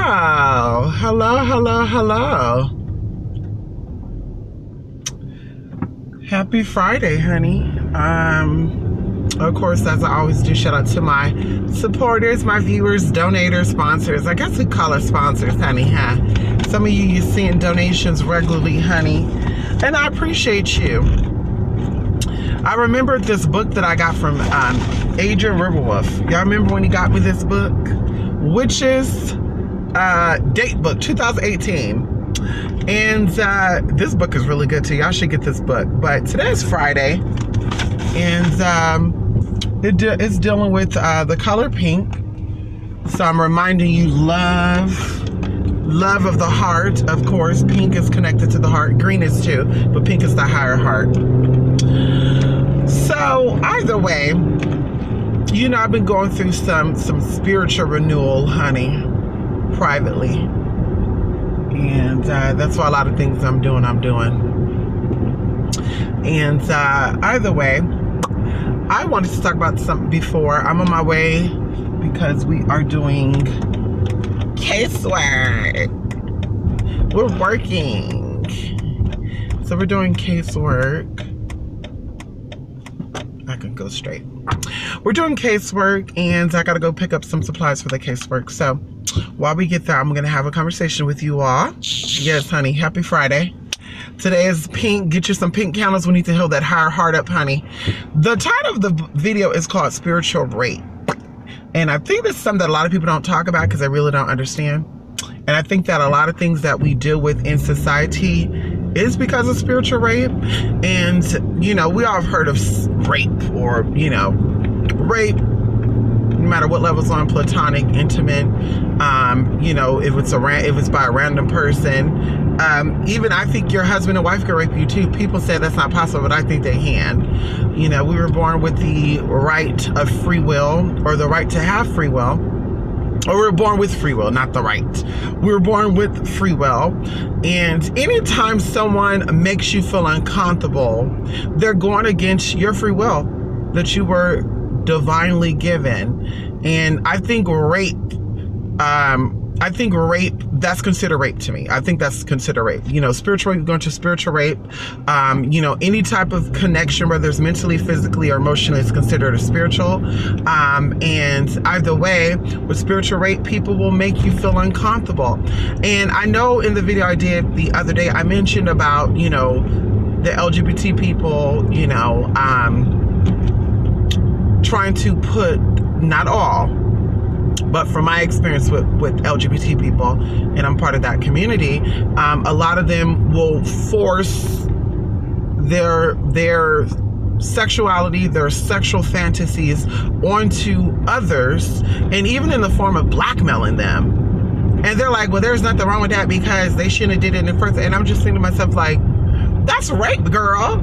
Hello. Hello, hello, hello. Happy Friday, honey. Of course, as I always do, shout out to my supporters, my viewers, donators, sponsors. I guess we call it sponsors, honey, huh? Some of you seeing donations regularly, honey. And I appreciate you. I remembered this book that I got from Adrian Riverwolf. Y'all remember when he got me this book? Witches Date Book 2018. And this book is really good too. Y'all should get this book. But today's Friday, and it's dealing with the color pink. So I'm reminding you, love of the heart. Of course, pink is connected to the heart. Green is too, but pink is the higher heart. So either way, you know, I've been going through some spiritual renewal, honey, privately. And that's why a lot of things I'm doing. And either way, I wanted to talk about something before. I'm on my way because we are doing casework. We're working. So we're doing casework. I can go straight. We're doing casework, and I gotta go pick up some supplies for the casework. So while we get there, I'm gonna have a conversation with you all. Yes, honey, happy Friday. Today is pink. Get you some pink candles. We need to heal that higher heart up, honey. The title of the video is called Spiritual Rape. And I think this is something that a lot of people don't talk about because they really don't understand. And I think that a lot of things that we deal with in society is because of spiritual rape. And, you know, we all have heard of rape, or, you know, rape, no matter what level it's on, platonic, intimate, you know, if it's by a random person. Even I think your husband and wife can rape you too. People say that's not possible, but I think they can. You know, we were born with the right of free will, or the right to have free will. Or we were born with free will, not the right. We were born with free will. And anytime someone makes you feel uncomfortable, they're going against your free will that you were divinely given. And I think rape, that's considered rape to me. I think that's considered rape. You know, spiritual rape, going to spiritual rape, you know, any type of connection, whether it's mentally, physically, or emotionally, is considered a spiritual. And either way, with spiritual rape, people will make you feel uncomfortable. And I know in the video I did the other day, I mentioned about, you know, the LGBT people, you know, trying to put, not all, but from my experience with LGBT people, and I'm part of that community, a lot of them will force their sexuality, their sexual fantasies onto others, and even in the form of blackmailing them. And they're like, well, there's nothing wrong with that because they shouldn't have did it in the first. And I'm just thinking to myself, like, that's rape, girl.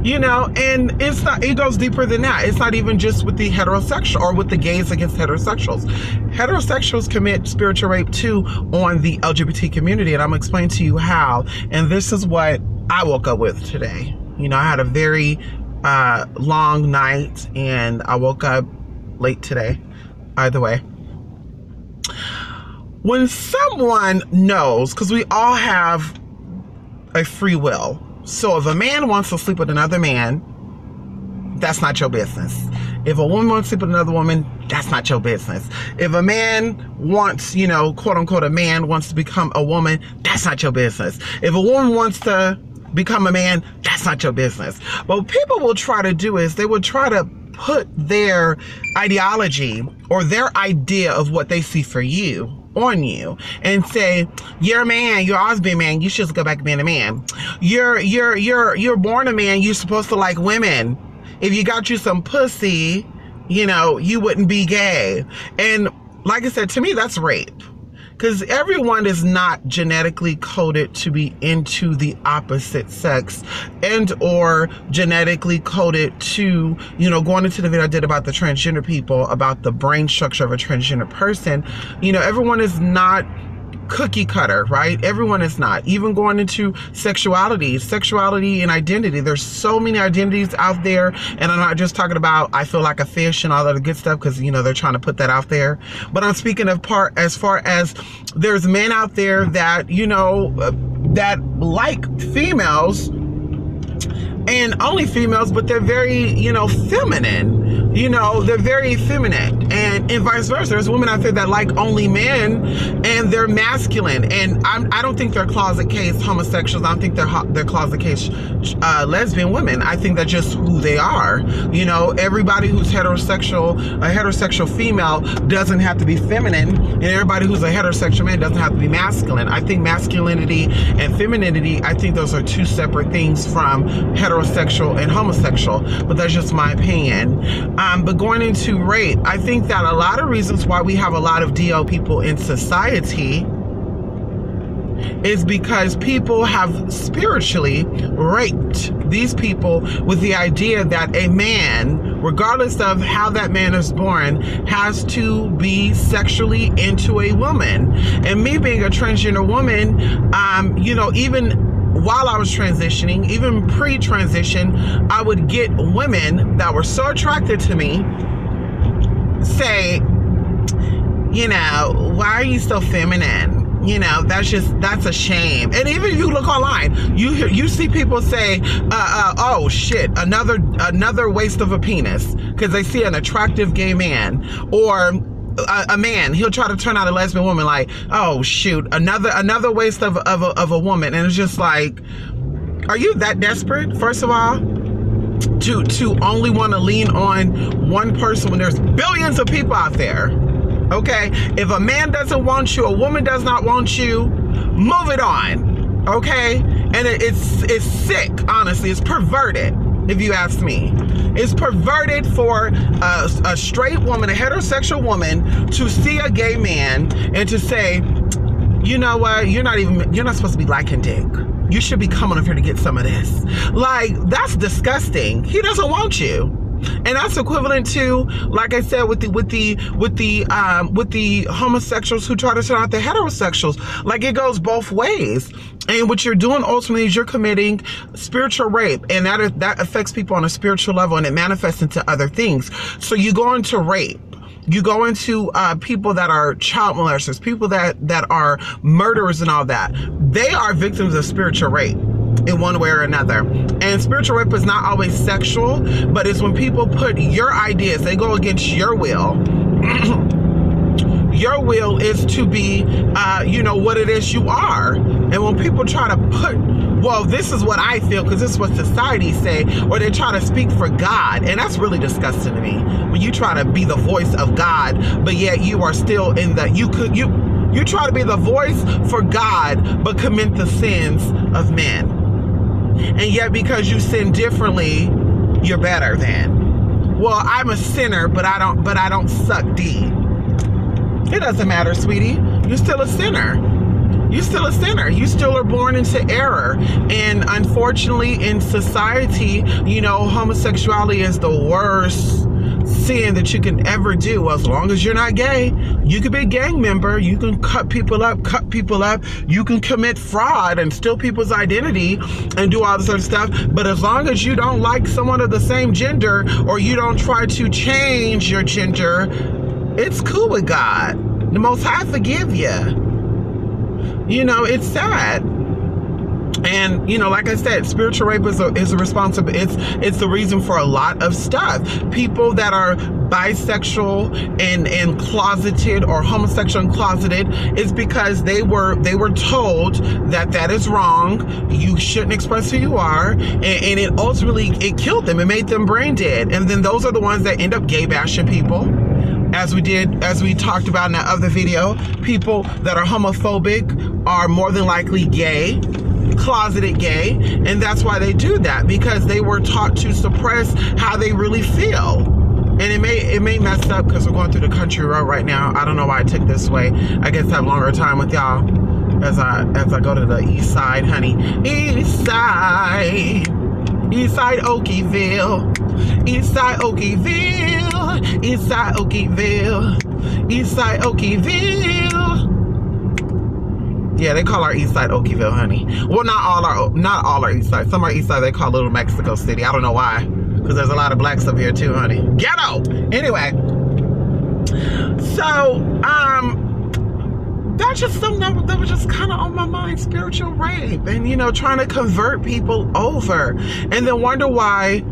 You know, and it's not, it goes deeper than that. It's not even just with the heterosexual or with the gays against heterosexuals. Heterosexuals commit spiritual rape too on the LGBT community, and I'm explaining to you how. And this is what I woke up with today. You know, I had a very long night, and I woke up late today. Either way, when someone knows, because we all have a free will. So if a man wants to sleep with another man, that's not your business. If a woman wants to sleep with another woman, that's not your business. If a man wants, you know, quote unquote, a man wants to become a woman, that's not your business. If a woman wants to become a man, that's not your business. But what people will try to do is they will try to put their ideology or their idea of what they see for you on you and say, you're a man, you've always been a man, you should go back to being a man. You're born a man, you're supposed to like women. If you got you some pussy, you know, you wouldn't be gay. And like I said, to me, that's rape. Because everyone is not genetically coded to be into the opposite sex, and or genetically coded to, you know, going into the video I did about the transgender people, about the brain structure of a transgender person. You know, everyone is not cookie cutter, right? Everyone is not. Even going into sexuality and identity. There's so many identities out there, and I'm not just talking about I feel like a fish and all that good stuff, because, you know, they're trying to put that out there. But I'm speaking of as far as there's men out there that, you know, that like females, and only females, but they're very, you know, feminine. You know, they're very feminine, and vice versa. There's women out there that like only men, and they're masculine. And I don't think they're closet case homosexuals. I don't think they're closet case lesbian women. I think that's just who they are. You know, everybody who's heterosexual, a heterosexual female, doesn't have to be feminine, and everybody who's a heterosexual man doesn't have to be masculine. I think masculinity and femininity, I think those are two separate things from heterosexual and homosexual, but that's just my opinion. But going into rape, I think that a lot of reasons why we have a lot of DL people in society is because people have spiritually raped these people with the idea that a man, regardless of how that man is born, has to be sexually into a woman. And me being a transgender woman, you know, even while I was transitioning, even pre-transition, I would get women that were so attracted to me say, you know, why are you so feminine? You know, that's a shame. And even if you look online, you see people say, oh shit, another waste of a penis, because they see an attractive gay man, or a man, he'll try to turn out a lesbian woman, like, oh shoot, another waste of a woman. And it's just like, are you that desperate, first of all, to only want to lean on one person when there's billions of people out there? Okay, if a man doesn't want you, a woman does not want you, move it on. Okay, and it's sick, honestly. It's perverted, if you ask me. It's perverted for a straight woman, a heterosexual woman, to see a gay man and to say, you know what, you're not supposed to be liking dick. You should be coming up here to get some of this. Like, that's disgusting. He doesn't want you. And that's equivalent to, like I said, with the homosexuals who try to turn out the heterosexuals. Like, it goes both ways. And what you're doing ultimately is you're committing spiritual rape, and that affects people on a spiritual level, and it manifests into other things. So you go into rape. You go into people that are child molesters, people that are murderers and all that. They are victims of spiritual rape in one way or another. And spiritual rape is not always sexual, but it's when people put your ideas, they go against your will. Your will is to be, you know, what it is you are. And when people try to put, well, this is what I feel because this is what society say, or they try to speak for God, and that's really disgusting to me. When you try to be the voice of God, but yet you are still in the, you try to be the voice for God, but commit the sins of men. And yet because you sin differently, you're better than. Well, I'm a sinner, but I don't suck D. It doesn't matter, sweetie. You're still a sinner. You're still a sinner. You still are born into error. And unfortunately, in society, you know, homosexuality is the worst sin that you can ever do. Well, as long as you're not gay, you could be a gang member. You can cut people up. You can commit fraud and steal people's identity and do all this other stuff. But as long as you don't like someone of the same gender, or you don't try to change your gender, it's cool with God. The Most High forgive you. You know, it's sad. And, you know, like I said, spiritual rape is a responsible, it's the reason for a lot of stuff. People that are bisexual and closeted, or homosexual and closeted, is because they were told that is wrong. You shouldn't express who you are. And it ultimately, it killed them. It made them brain dead. And then those are the ones that end up gay bashing people. As we talked about in that other video, people that are homophobic are more than likely gay, closeted gay, and that's why they do that, because they were taught to suppress how they really feel. And it may mess up because we're going through the country road right now. I don't know why I took this way. I guess I have longer time with y'all as I go to the east side, honey. East side Okieville, east side Okieville, east side Okieville, east side Okieville. Yeah, they call our east side Okieville, honey. Well, not all our east side. Some of our east side they call Little Mexico City. I don't know why, because there's a lot of blacks up here too, honey. Ghetto. Anyway, so that's just something that was just kind of on my mind, spiritual rape, and you know, trying to convert people over, and then wonder why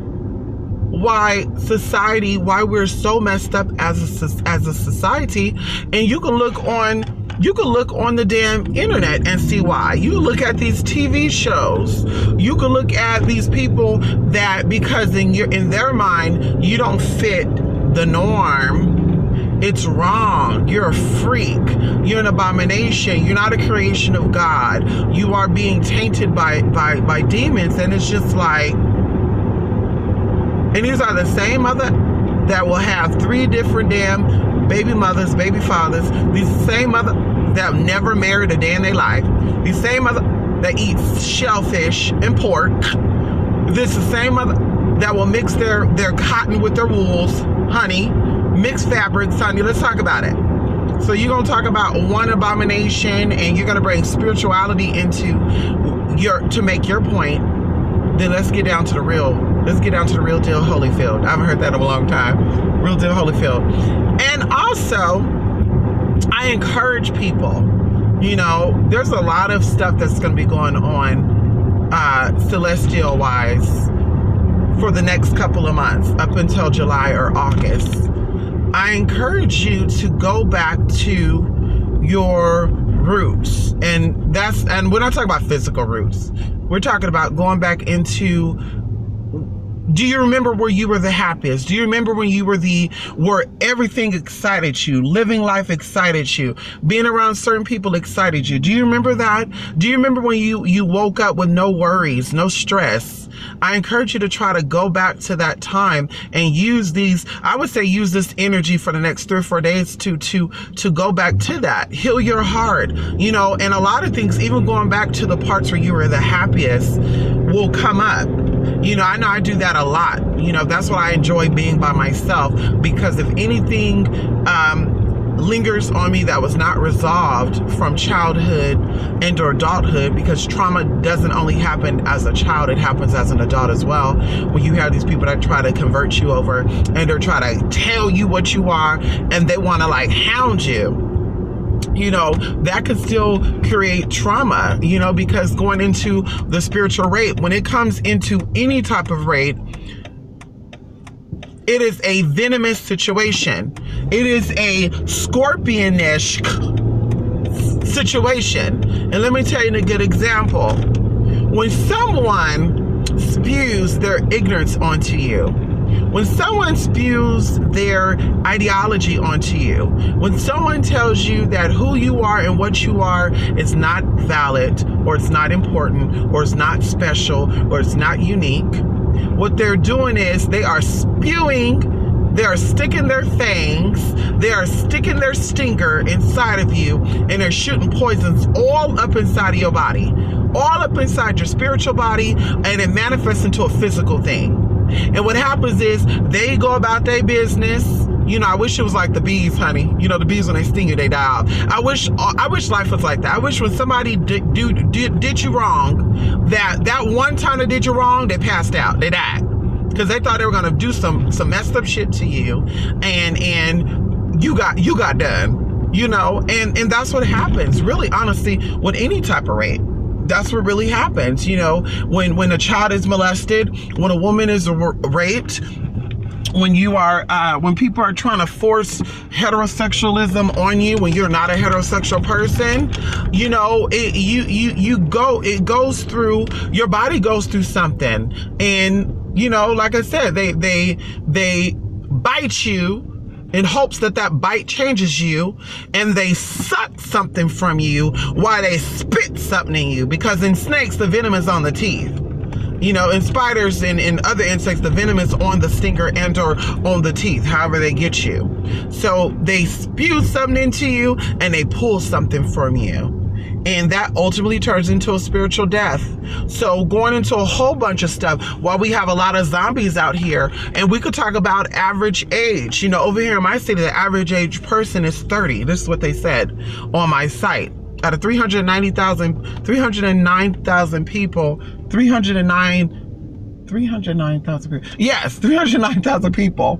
society, why we're so messed up as a society. And you can look on the damn internet and see why. You look at these TV shows, you can look at these people that, because in their mind you don't fit the norm, it's wrong, you're a freak, you're an abomination, you're not a creation of God, you are being tainted by demons. And it's just like, and these are the same mother that will have 3 different damn baby mothers, baby fathers. These same mother that never married a day in their life. These same mother that eats shellfish and pork. This is the same mother that will mix their cotton with their wools, honey. Mixed fabrics, honey. Let's talk about it. So you're going to talk about one abomination, and you're going to bring spirituality into to make your point. Then let's get down to the real. Let's get down to the real deal Holyfield. I haven't heard that in a long time. Real deal Holyfield. And also, I encourage people, you know, there's a lot of stuff that's going to be going on celestial wise for the next couple of months up until July or August. I encourage you to go back to your roots, and we're not talking about physical roots. We're talking about going back into, do you remember where you were the happiest? Do you remember when you where everything excited you? Living life excited you? Being around certain people excited you? Do you remember that? Do you remember when you woke up with no worries, no stress? I encourage you to try to go back to that time and use this energy for the next 3 or 4 days to go back to that. Heal your heart, you know, and a lot of things, even going back to the parts where you were the happiest, will come up. You know I do that a lot. You know, that's what I enjoy, being by myself, because if anything lingers on me that was not resolved from childhood and or adulthood, because trauma doesn't only happen as a child, it happens as an adult as well. When you have these people that try to convert you over, and they're trying to tell you what you are, and they want to like hound you, you know, that could still create trauma, you know, because going into the spiritual rape, when it comes into any type of rape, it is a venomous situation. It is a scorpionish situation. And let me tell you a good example. When someone spews their ignorance onto you, when someone spews their ideology onto you, when someone tells you that who you are and what you are is not valid, or it's not important, or it's not special, or it's not unique, what they're doing is they are spewing, they are sticking their fangs, they are sticking their stinger inside of you, and they're shooting poisons all up inside of your body, all up inside your spiritual body, and it manifests into a physical thing. And what happens is they go about their business. You know, I wish it was like the bees, honey. You know, the bees, when they sting you, they die off. I wish life was like that. I wish when somebody did you wrong, that one time they did you wrong, they passed out, they died, because they thought they were gonna do some messed up shit to you, and you got done. You know, and that's what happens, really, honestly, with any type of rape. That's what really happens, you know, when a child is molested, when a woman is raped, when you are, when people are trying to force heterosexualism on you, when you're not a heterosexual person, you know, it goes through, your body goes through something, and you know, like I said, they bite you in hopes that bite changes you, and they suck something from you while they spit something in you, because in snakes the venom is on the teeth. You know, in spiders and in other insects, the venom is on the stinger and or on the teeth, however they get you. So they spew something into you and they pull something from you. And that ultimately turns into a spiritual death. So going into a whole bunch of stuff, while we have a lot of zombies out here, and we could talk about average age. You know, over here in my city, the average age person is 30. This is what they said on my site. Out of 309,000 people, 309,000 people. Yes, 309,000 people.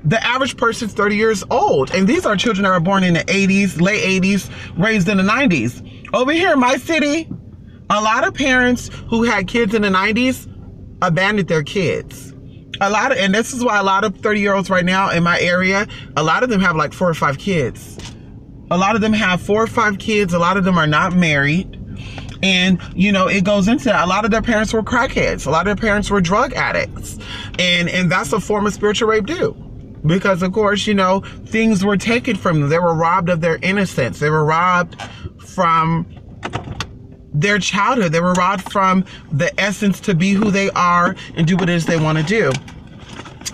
The average person's 30 years old. And these are children that were born in the 80s, late 80s, raised in the 90s. Over here in my city, a lot of parents who had kids in the 90s abandoned their kids. And this is why a lot of 30-year-olds right now in my area, a lot of them have like 4 or 5 kids. A lot of them have 4 or 5 kids. A lot of them are not married. And, you know, it goes into that. A lot of their parents were crackheads. A lot of their parents were drug addicts. And that's a form of spiritual rape too. Because, of course, you know, things were taken from them. They were robbed of their innocence. They were robbed from their childhood. They were robbed from the essence to be who they are and do what it is they want to do.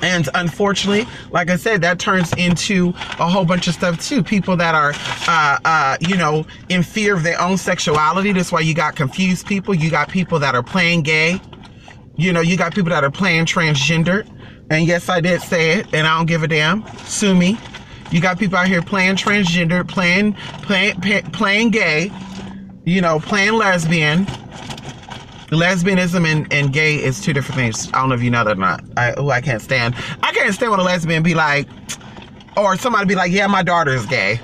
And unfortunately, like I said, that turns into a whole bunch of stuff too. People that are, you know, in fear of their own sexuality. That's why you got confused people. You got people that are playing gay. You know, you got people that are playing transgender. And yes, I did say it, and I don't give a damn. Sue me. You got people out here playing transgender, playing gay, you know, playing lesbian. Lesbianism and gay is 2 different things. I don't know if you know that or not. I can't stand. I can't stand when a lesbian be like, or somebody be like, yeah, my daughter is gay.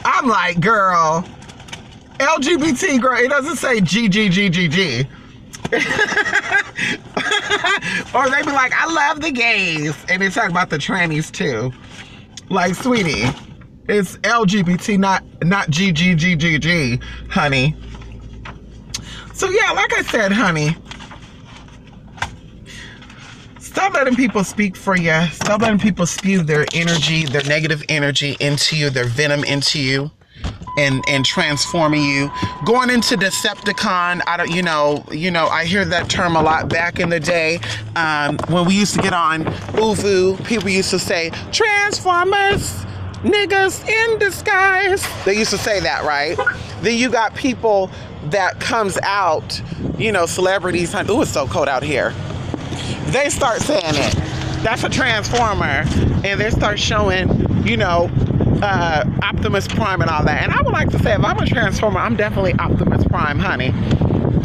I'm like, girl, LGBT girl, it doesn't say GGGGG. Or they be like, I love the gays. And they talk about the trannies too. Like, sweetie, it's LGBT, not GGGGG, honey. So yeah, like I said, honey, stop letting people speak for you. Stop letting people spew their energy, their negative energy into you, their venom into you. And transforming you, going into Decepticon. I don't, you know, I hear that term a lot back in the day. When we used to get on Uvu, people used to say, Transformers, niggas in disguise. They used to say that, right? Then you got people that comes out, you know, celebrities. Ooh, it's so cold out here. They start saying it. That's a transformer. And they start showing, you know, Optimus Prime and all that. And I would like to say, if I'm a transformer, I'm definitely Optimus Prime, honey.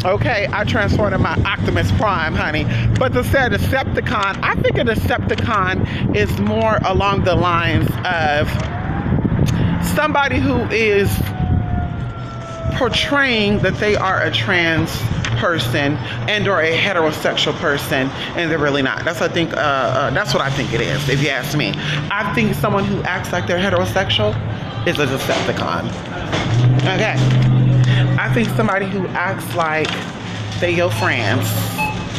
Okay, I transformed in my Optimus Prime, honey. But to say Decepticon, I think a Decepticon is more along the lines of somebody who is portraying that they are a trans person and or a heterosexual person, and they're really not. That's what I think it is, if you ask me. I think someone who acts like they're heterosexual is a Decepticon. Okay. I think somebody who acts like they your friends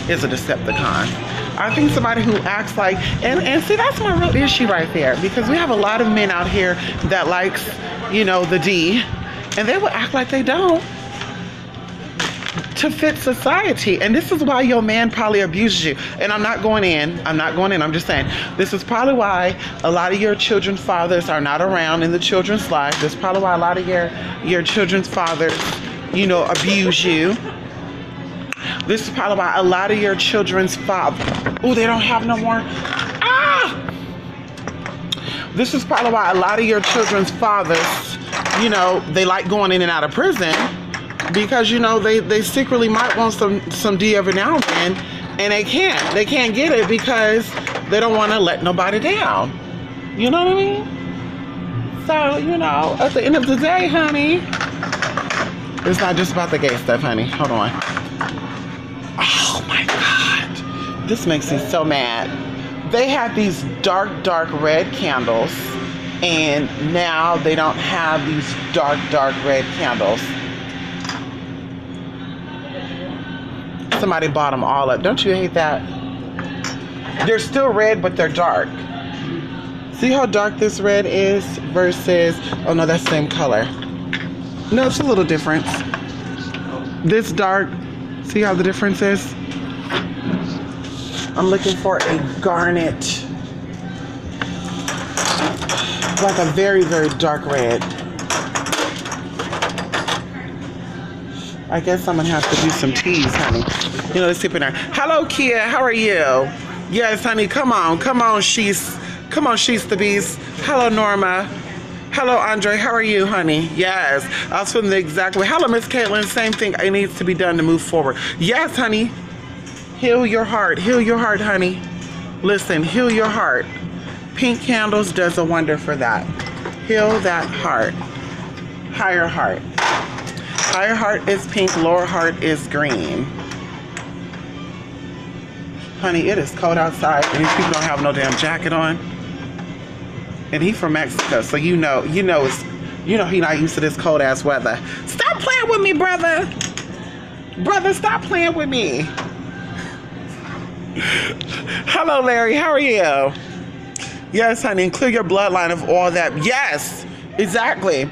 is a Decepticon. I think somebody who acts like, and see, that's my real issue right there, because we have a lot of men out here that likes, you know, the D, and they will act like they don't to fit society. And this is why your man probably abuses you. And I'm not going in, I'm just saying, this is probably why a lot of your children's fathers are not around in the children's life. This is probably why a lot of your children's fathers, you know, abuse you. This is probably why a lot of your children's fathers, oh, they don't have no more. This is probably why a lot of your children's fathers, you know, they like going in and out of prison, because, you know, they secretly might want some D every now and then, and they can't get it because they don't want to let nobody down. You know what I mean? So, you know, at the end of the day, honey, it's not just about the gay stuff, honey. Hold on. Oh my God, this makes me so mad. They had these dark red candles, and now they don't have these dark red candles. Somebody bought them all up. Don't you hate that? They're still red, but they're dark. See how dark this red is versus, oh no, that's the same color. No, it's a little different. This dark, see how the difference is? I'm looking for a garnet. Like a very dark red. I guess I'm gonna have to do some teas, honey. You know, let's sip in there. Hello, Kia, how are you? Yes, honey, come on, she's the beast. Hello, Norma. Hello, Andre. How are you, honey? Yes. I was feeling the exact way. Hello, Miss Caitlin. Same thing. It needs to be done to move forward. Yes, honey. Heal your heart. Heal your heart, honey. Listen, heal your heart. Pink candles does a wonder for that. Heal that heart. Higher heart. Higher heart is pink. Lower heart is green. Honey, it is cold outside, and these people don't have no damn jacket on. And he from Mexico, so you know he not used to this cold ass weather. Stop playing with me, brother. Brother, stop playing with me. Hello, Larry. How are you? Yes, honey, and clear your bloodline of all that. Yes, exactly.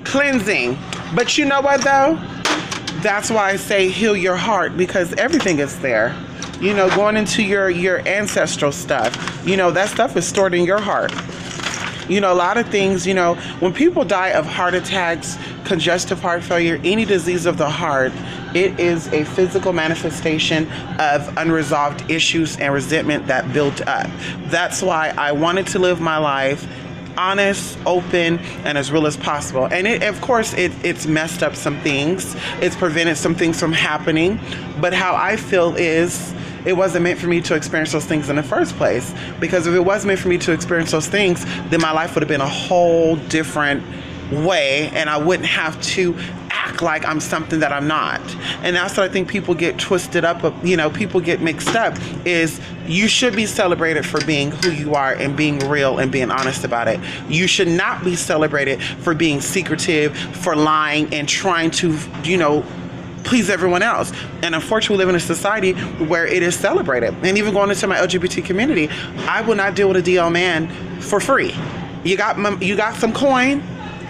Cleansing. But you know what, though? That's why I say heal your heart, because everything is there. You know, going into your ancestral stuff, you know, that stuff is stored in your heart. You know, a lot of things, you know, when people die of heart attacks, congestive heart failure, any disease of the heart, it is a physical manifestation of unresolved issues and resentment that built up. That's why I wanted to live my life honest, open, and as real as possible. And of course, it's messed up some things. It's prevented some things from happening. But how I feel is, it wasn't meant for me to experience those things in the first place. Because if it wasn't meant for me to experience those things, then my life would have been a whole different way, and I wouldn't have to act like I'm something that I'm not. And that's what I think people get twisted up, you know, people get mixed up, is you should be celebrated for being who you are and being real and being honest about it. You should not be celebrated for being secretive, for lying and trying to, you know, please everyone else. And unfortunately, we live in a society where it is celebrated. And even going into my LGBT community, I will not deal with a DL man for free. You got some coin,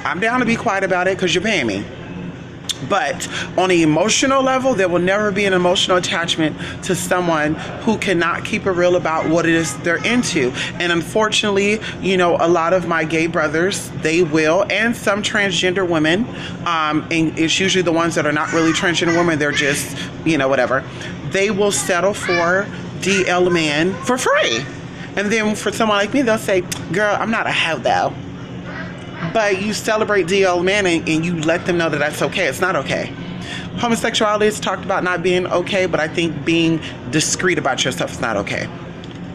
I'm down to be quiet about it because you're paying me. But on an emotional level, there will never be an emotional attachment to someone who cannot keep it real about what it is they're into. And unfortunately, you know, a lot of my gay brothers, they will, and some transgender women, and it's usually the ones that are not really transgender women, they're just, you know, whatever. They will settle for DL man for free. And then for someone like me, they'll say, girl, I'm not a hoe though. But you celebrate DL man and you let them know that that's okay. It's not okay. Homosexuality is talked about not being okay, but I think being discreet about yourself is not okay.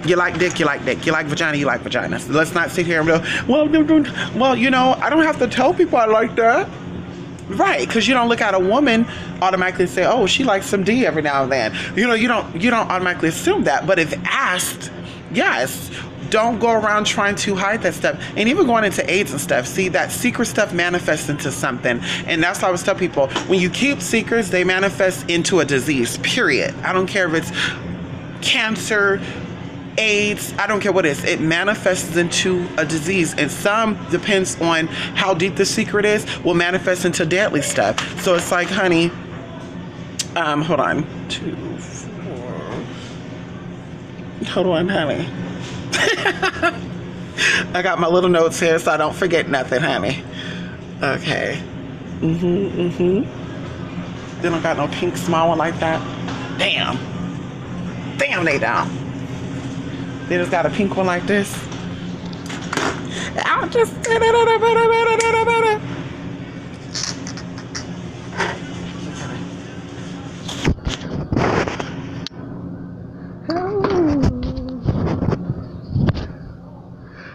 You like dick, you like dick. You like vagina, you like vagina. So let's not sit here and go, well, you know, I don't have to tell people I like that. Right, because you don't look at a woman automatically say, oh, she likes some D every now and then. You know, you don't automatically assume that. But if asked, yes. Don't go around trying to hide that stuff. And even going into AIDS and stuff, see, that secret stuff manifests into something. And that's why I always tell people, when you keep secrets, they manifest into a disease, period. I don't care if it's cancer, AIDS, I don't care what it is. It manifests into a disease. And some, depends on how deep the secret is, will manifest into deadly stuff. So it's like, honey, hold on. 2, 4. Hold on, honey. I got my little notes here so I don't forget nothing, honey. Okay. Then I got no pink small one like that. Damn, they don't. They just got a pink one like this. I'll just.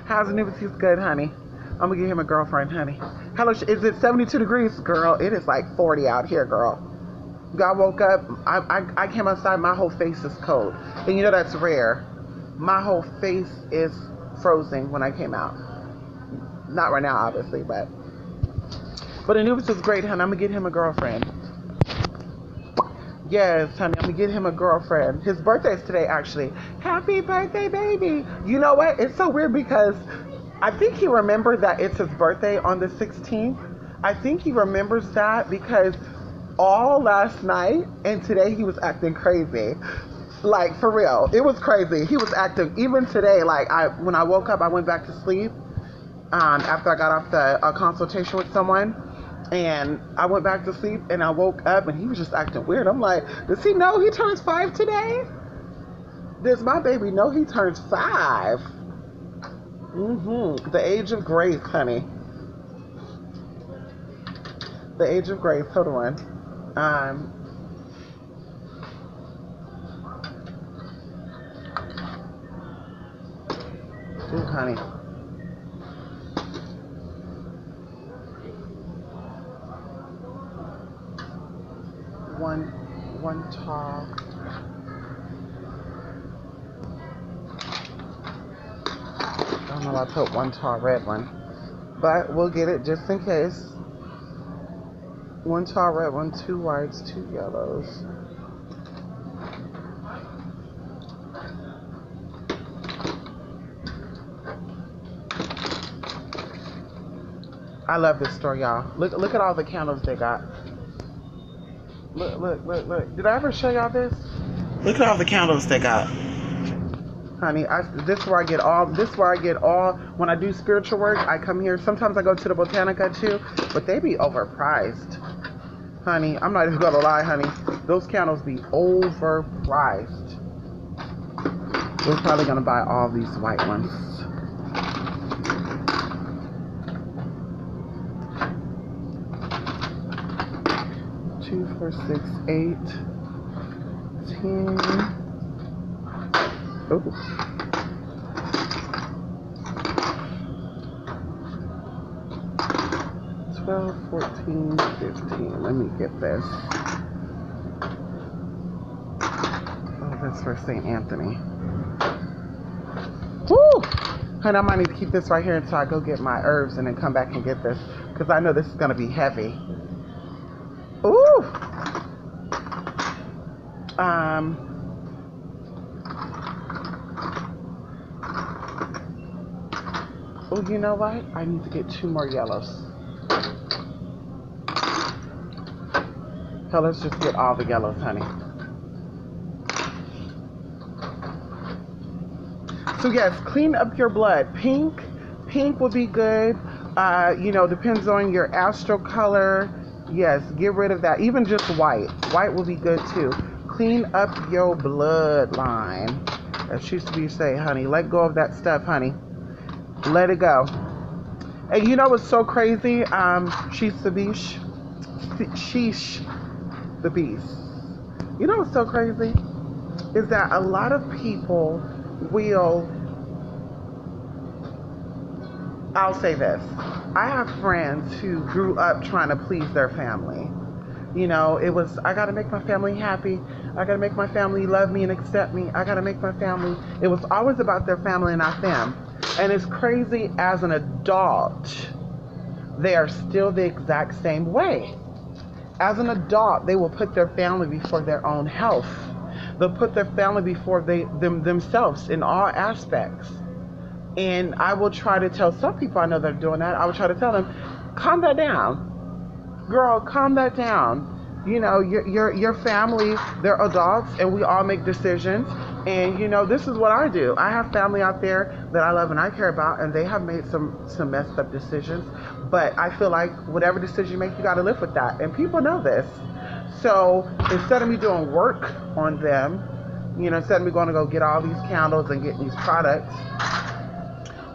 How's the neighborhood? He's good, honey. I'm gonna get him a girlfriend, honey. Hello, is it 72 degrees? Girl, it is like 40 out here, girl. I woke up, I came outside, my whole face is cold. And you know that's rare. My whole face is frozen when I came out. Not right now, obviously, but Anubis is great, honey. I'm gonna get him a girlfriend. Yes, honey, I'm gonna get him a girlfriend. His birthday is today, actually. Happy birthday, baby. You know what? It's so weird because I think he remembered that it's his birthday on the 16th. I think he remembers that because all last night and today he was acting crazy. Like, for real. It was crazy. He was acting, even today, like, when I woke up, I went back to sleep after I got off the consultation with someone. And I went back to sleep and I woke up and he was just acting weird. I'm like, does he know he turns 5 today? Does my baby know he turns 5? The Age of Grace, honey. The Age of Grace. Hold on. Ooh, honey. One tall. I don't know. I put one tall red one, but we'll get it just in case. One tall red one, 2 whites, 2 yellows. I love this store, y'all. Look at all the candles they got. Look. Did I ever show y'all this? Look at all the candles they got. Honey, this is where I get all, when I do spiritual work, I come here. Sometimes I go to the Botanica too, but they be overpriced. Honey, I'm not even gonna lie, honey. Those candles be overpriced. We're probably gonna buy all these white ones. Two, 4, 6, 8, 10. Oh. 12, 14, 15. Let me get this. Oh, that's for St. Anthony. Woo! Honey, I might need to keep this right here until I go get my herbs and then come back and get this, because I know this is going to be heavy. Ooh! Oh, you know what? I need to get 2 more yellows. Hell, let's just get all the yellows, honey. So yes, clean up your blood. Pink would be good. You know, depends on your astral color. Yes, get rid of that. Even just white. White will be good too. Clean up your bloodline. As she used to be say, honey, let go of that stuff, honey. Let it go. And you know what's so crazy? Sheesh the beast. You know what's so crazy? Is that a lot of people will, I'll say this. I have friends who grew up trying to please their family. You know, it was, I got to make my family happy. I got to make my family love me and accept me. I got to make my family. It was always about their family and not them. And it's crazy, as an adult, they are still the exact same way. As an adult, they will put their family before their own health. They'll put their family before themselves in all aspects. And I will try to tell some people, I know they're doing that, I will try to tell them, calm that down. Girl, calm that down. You know, your family, they're adults, and we all make decisions. And you know, this is what I do. I have family out there that I love and I care about, and they have made some messed up decisions. But I feel like whatever decision you make, you got to live with that. And people know this. So instead of me doing work on them, you know, instead of me going to go get all these candles and get these products,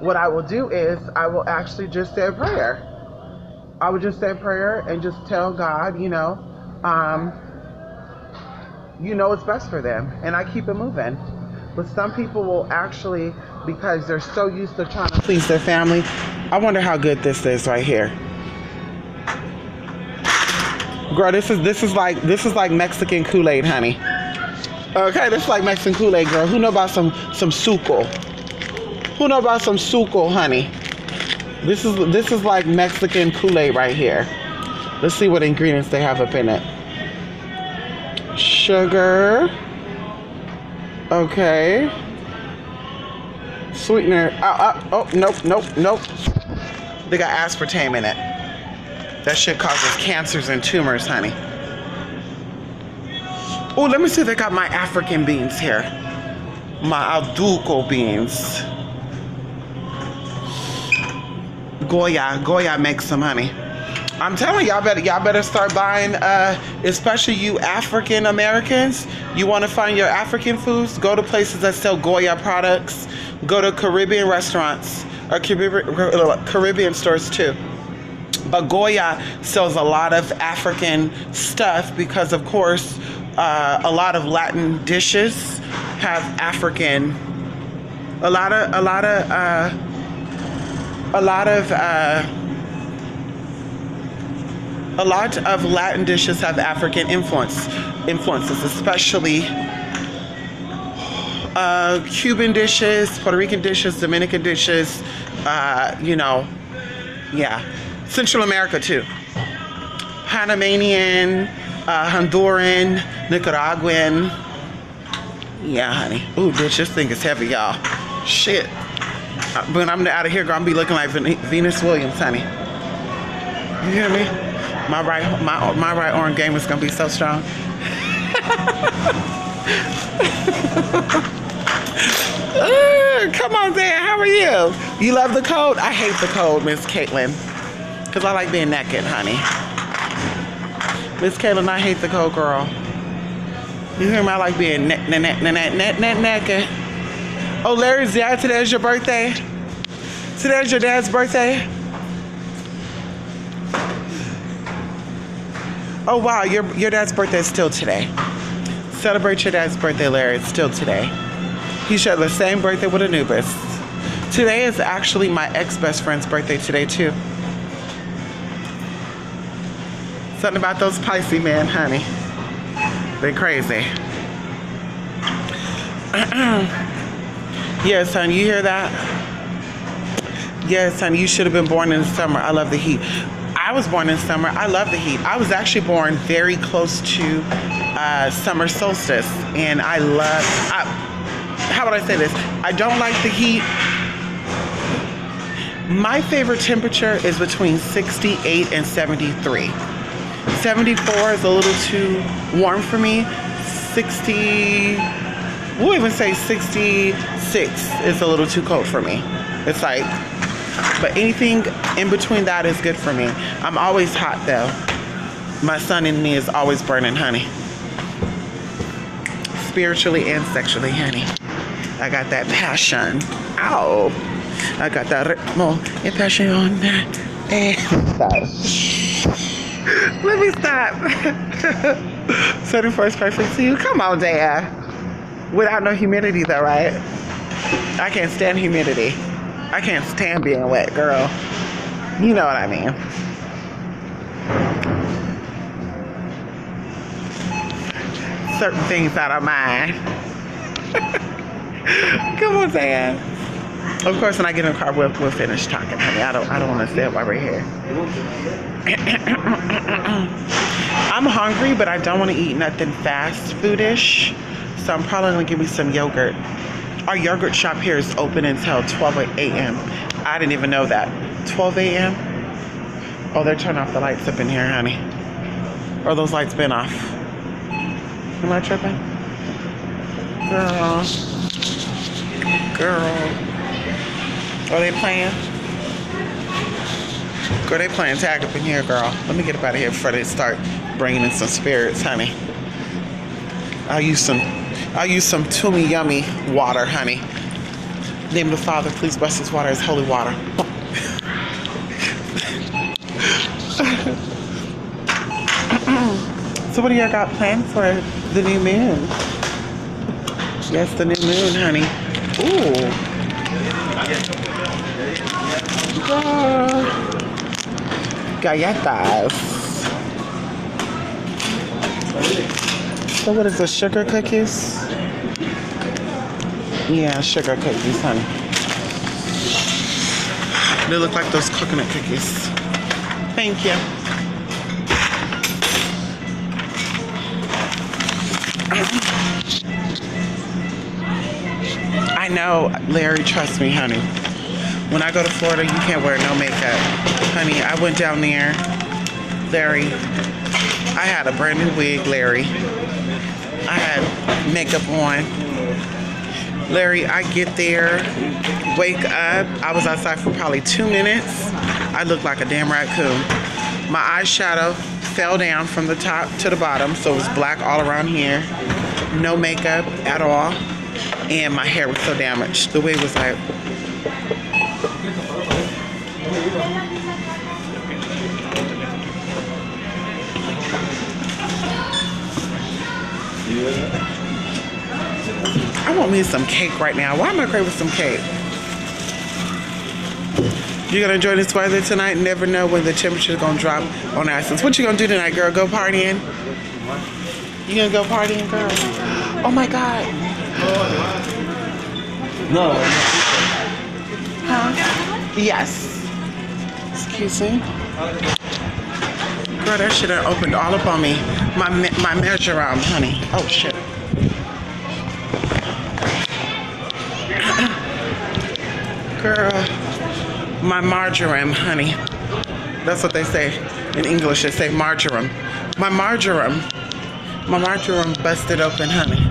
what I will do is I will actually just say a prayer. I would just say a prayer and just tell God, you know what's best for them, and I keep it moving. But some people will actually, because they're so used to trying to please their family. I wonder how good this is right here. Girl, this is like Mexican Kool-Aid, honey. Okay, this is like Mexican Kool-Aid, girl. Who know about some suco? Who know about some suco, honey? This is like Mexican Kool-Aid right here. Let's see what ingredients they have up in it. Sugar. Okay. Sweetener. Oh, nope. They got aspartame in it. That shit causes cancers and tumors, honey. Oh, let me see if they got my African beans here. My Alduco beans. Goya makes some, honey. I'm telling y'all better start buying, especially you African Americans. You want to find your African foods? Go to places that sell Goya products. Go to Caribbean restaurants. Caribbean stores too. But Goya sells a lot of African stuff because, of course, a lot of Latin dishes have African. A lot of Latin dishes have African influences, especially Cuban dishes, Puerto Rican dishes, Dominican dishes, you know, yeah. Central America too. Panamanian, Honduran, Nicaraguan. Yeah, honey. Ooh, bitch, this thing is heavy, y'all. Shit. When I'm out of here, girl, I'm gonna be looking like Venus Williams, honey. You hear me? My right arm game is gonna be so strong. Come on, Dan. How are you? You love the cold? I hate the cold, Miss Caitlin. Because I like being naked, honey. Miss Caitlin, I hate the cold, girl. You hear me? I like being naked. Oh, Larry's dad, today's your birthday? Today's your dad's birthday? Oh, wow. Your dad's birthday is still today. Celebrate your dad's birthday, Larry. It's still today. He shared the same birthday with Anubis. Today is actually my ex-best friend's birthday today, too. Something about those Pisces, man, honey. They crazy. Yes, honey, you hear that? Yes, honey, you should have been born in the summer. I love the heat. I was born in summer. I love the heat. I was actually born very close to summer solstice, and I love, how would I say this? I don't like the heat. My favorite temperature is between 68 and 73. 74 is a little too warm for me. 60, we'll even say 66 is a little too cold for me. It's like, but anything in between that is good for me. I'm always hot though. My sun in me is always burning, honey. Spiritually and sexually, honey. I got that passion. Ow. I got that ritmo and passion on that. Let me stop. 74 is perfect to you. Come on, Dad. Without no humidity though, right? I can't stand humidity. I can't stand being wet, girl. You know what I mean. Certain things out of mind. Come on, Dad. Of course, when I get in the car, we'll finish talking, honey. I don't want to sit while we're here. I'm hungry, but I don't want to eat nothing fast foodish. So I'm probably going to give me some yogurt. Our yogurt shop here is open until 12 a.m. I didn't even know that. 12 a.m.? Oh, they're turning off the lights up in here, honey. Or those lights been off. Am I tripping? Girl. Are they playing? Girl, they playing tag up in here, girl. Let me get up out of here before they start bringing in some spirits, honey. I'll use some Tumi Yummy water, honey. Name of the Father, please bless this water as holy water. So what do y'all got planned for the new moon? Yes, the new moon, honey. Ooh. Galletas. So what is this, sugar cookies? Yeah, sugar cookies, honey. They look like those coconut cookies. Thank you. I know, Larry, trust me, honey. When I go to Florida, you can't wear no makeup. Honey, I went down there, Larry. I had a brand new wig, Larry. I had makeup on. Larry, I get there, wake up. I was outside for probably 2 minutes. I looked like a damn raccoon. My eyeshadow fell down from the top to the bottom, so it was black all around here. No makeup at all. And my hair was so damaged. The wig was like, I want me some cake right now. Why am I craving some cake? You're gonna enjoy this weather tonight. Never know when the temperature is gonna drop on Athens. What you gonna do tonight, girl? Go partying? You gonna go partying, girl? Oh my God. No. Huh? Yes. Excuse me. Girl, that shit done opened all up on me. My measure arm, honey. Oh shit. Girl. My marjoram, honey. That's what they say in English. They say marjoram. My marjoram busted open, honey.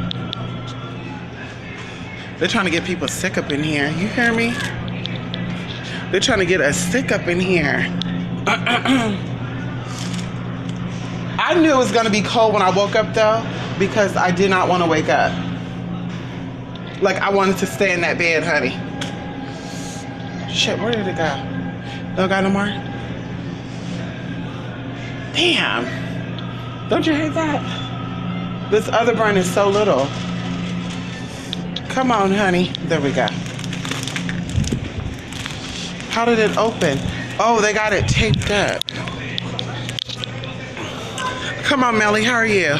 They're trying to get people sick up in here. You hear me? They're trying to get us sick up in here. I knew it was gonna be cold when I woke up though, because I did not want to wake up. Like I wanted to stay in that bed, honey. Shit, where did it go? Don't got no more? Damn. Don't you hate that? This other burn is so little. Come on, honey. There we go. How did it open? Oh, they got it taped up. Come on, Melly. How are you?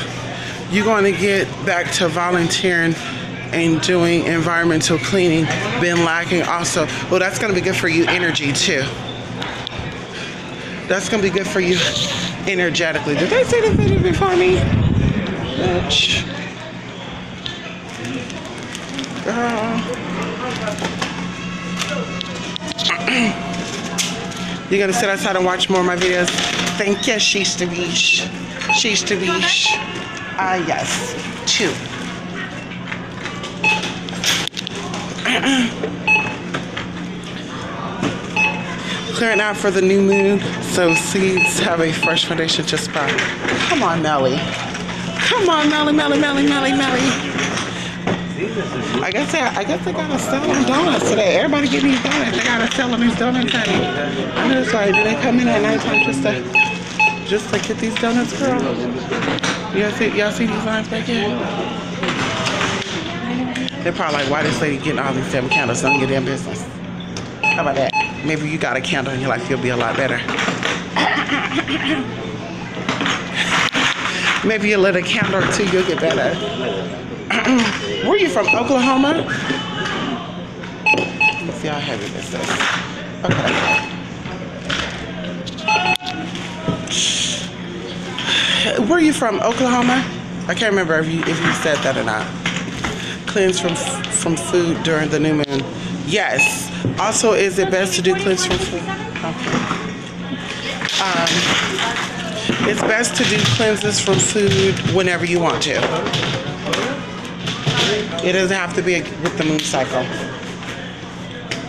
You going to get back to volunteering and doing environmental cleaning? Been lacking also. Well, that's going to be good for you energy too. That's going to be good for you energetically. Did they say the video before me? Bitch. Girl. You're going to sit outside and watch more of my videos? Thank you, she's to beach. She's to beach. Yes. 2. Clearing out for the new moon, so seeds have a fresh foundation to sprout. Come on, Melly. Come on, Melly. I guess I gotta sell them donuts today. Everybody give me donuts. They gotta sell them these donuts, honey. I'm just like, do they come in at nighttime just to get these donuts, girl? Y'all see these lines back here? They're probably like, why this lady getting all these damn candles? None of your damn business. How about that? Maybe you got a candle in your life, you'll be a lot better. Maybe you lit a candle or 2, you'll get better. Where are you from? Oklahoma? Let me see how heavy this is. Okay. Where are you from? Oklahoma? I can't remember if you said that or not. Cleanse from food during the new moon. Yes. Also, is it best to do cleanse from food? Okay. It's best to do cleanses from food whenever you want to. It doesn't have to be with the moon cycle.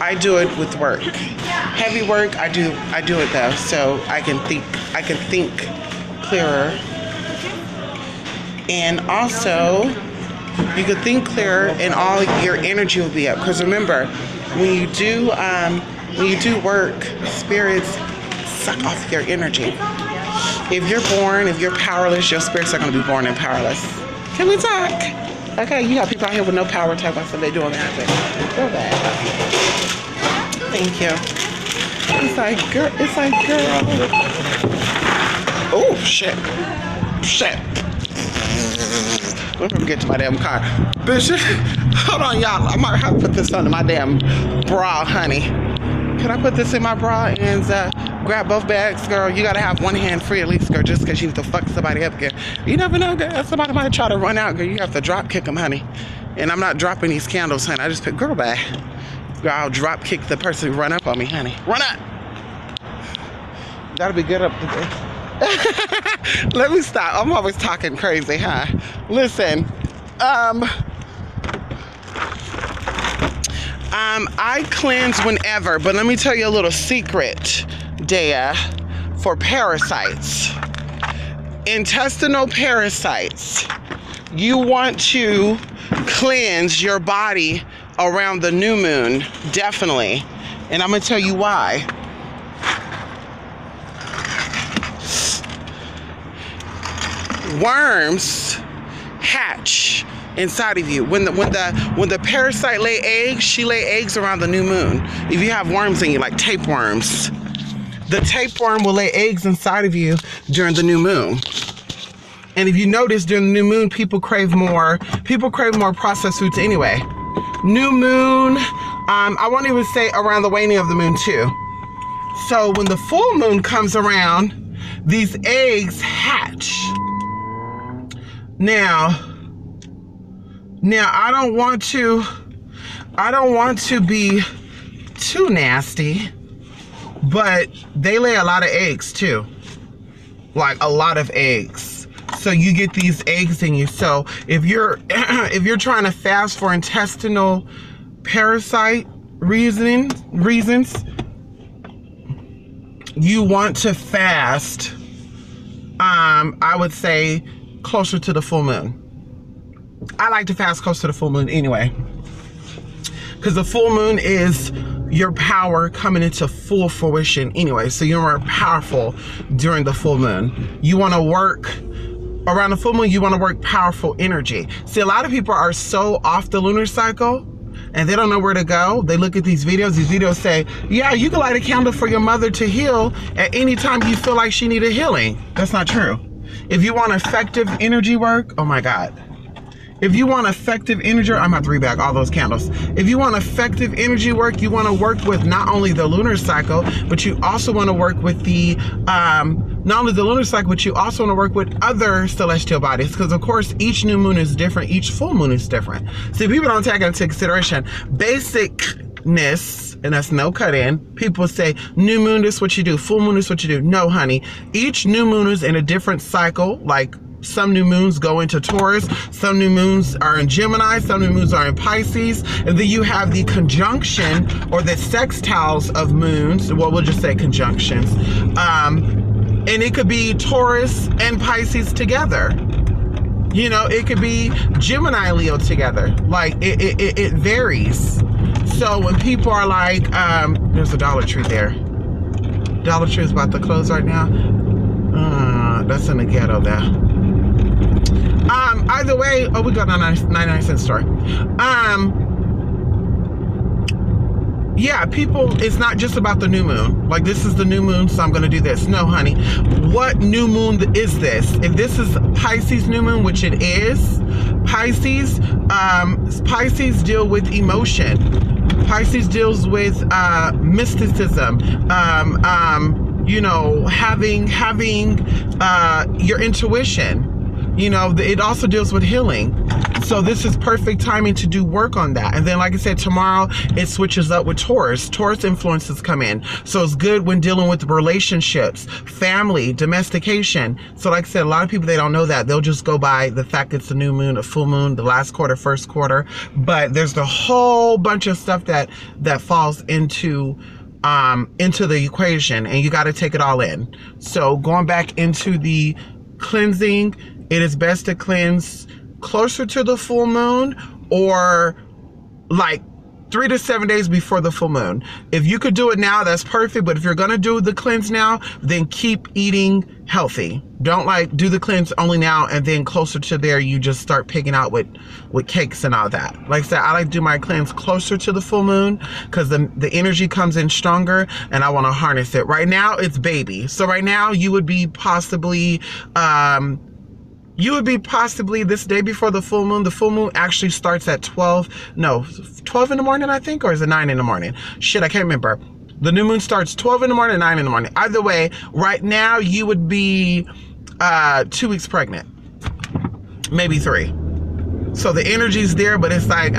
I do it with work. Heavy work, I do it though, so I can think clearer. And also, you can think clearer, and all your energy will be up. Because remember, when you do work, spirits suck off your energy. If you're powerless, your spirits are going to be born and powerless. Can we talk? Okay, you got people out here with no power talking about something they doing that thing. Go back. Thank you. It's like, girl. Oh, shit. Let me get to my damn car. Bitch, hold on, y'all. I might have to put this under my damn bra, honey. Can I put this in my bra and grab both bags, girl? You gotta have one hand free at least, girl, just because you need to fuck somebody up, girl. You never know, girl. Somebody might try to run out, girl. You have to drop kick them, honey. And I'm not dropping these candles, honey. I just pick, girl, back. Girl, I'll drop kick the person who run up on me, honey. Run up! Gotta be good up today. Let me stop. I'm always talking crazy, huh? Listen, I cleanse whenever, but let me tell you a little secret, Dea, for parasites. Intestinal parasites. You want to cleanse your body around the new moon, definitely. And I'm gonna tell you why. Worms hatch inside of you. When the parasite lay eggs, she lay eggs around the new moon. If you have worms in you, like tapeworms, the tapeworm will lay eggs inside of you during the new moon. And if you notice, during the new moon, people crave more processed foods anyway. New moon, I won't even say around the waning of the moon too. So when the full moon comes around, these eggs hatch. Now I don't want to be too nasty, but they lay a lot of eggs too. Like a lot of eggs. So you get these eggs in you. So if you're trying to fast for intestinal parasite reasons, you want to fast, I would say closer to the full moon. I like to fast close to the full moon anyway, because the full moon is your power coming into full fruition anyway. So you're more powerful during the full moon. You want to work around the full moon, you want to work powerful energy. See, a lot of people are so off the lunar cycle and they don't know where to go. They look at these videos say, yeah, you can light a candle for your mother to heal at any time you feel like she needed healing. That's not true. If you want effective energy work, oh my God. If you want effective energy, I'm about to read back all those candles. If you want effective energy work, you want to work with not only the lunar cycle, but you also want to work with the, not only the lunar cycle, but you also want to work with other celestial bodies. Because of course, each new moon is different. Each full moon is different. See, people don't take into consideration basicness, and that's no cut in. People say, new moon is what you do. Full moon is what you do. No, honey. Each new moon is in a different cycle, like some new moons go into Taurus, some new moons are in Gemini, some new moons are in Pisces, and then you have the conjunction or the sextiles of moons. Well, we'll just say conjunctions. And it could be Taurus and Pisces together. You know, it could be Gemini, Leo together. Like, it varies. So when people are like, there's a Dollar Tree there. Dollar Tree is about to close right now. That's in the ghetto there. Either way, oh, we got a 99-cent store. Yeah, people, it's not just about the new moon. Like, this is the new moon, so I'm going to do this. No, honey. What new moon is this? If this is Pisces new moon, which it is, Pisces deal with emotion. Pisces deals with mysticism. You know, having your intuition. You know, it also deals with healing. So this is perfect timing to do work on that. And then, like I said, tomorrow it switches up with Taurus. Taurus influences come in. So it's good when dealing with relationships, family, domestication. So like I said, a lot of people, they don't know that. They'll just go by the fact it's a new moon, a full moon, the last quarter, first quarter. But there's a whole bunch of stuff that falls into the equation, and you got to take it all in. So going back into the cleansing, it is best to cleanse closer to the full moon or like 3 to 7 days before the full moon. If you could do it now, that's perfect. But if you're going to do the cleanse now, then keep eating healthy. Don't like do the cleanse only now and then closer to there you just start picking out with cakes and all that. Like I said, I like to do my cleanse closer to the full moon because the energy comes in stronger and I want to harness it. Right now it's baby. So right now you would be possibly this day before the full moon. The full moon actually starts at 12 in the morning, I think, or is it 9 in the morning? Shit, I can't remember. The new moon starts 12 in the morning, 9 in the morning. Either way, right now you would be 2 weeks pregnant, maybe 3. So the energy's there, but it's like,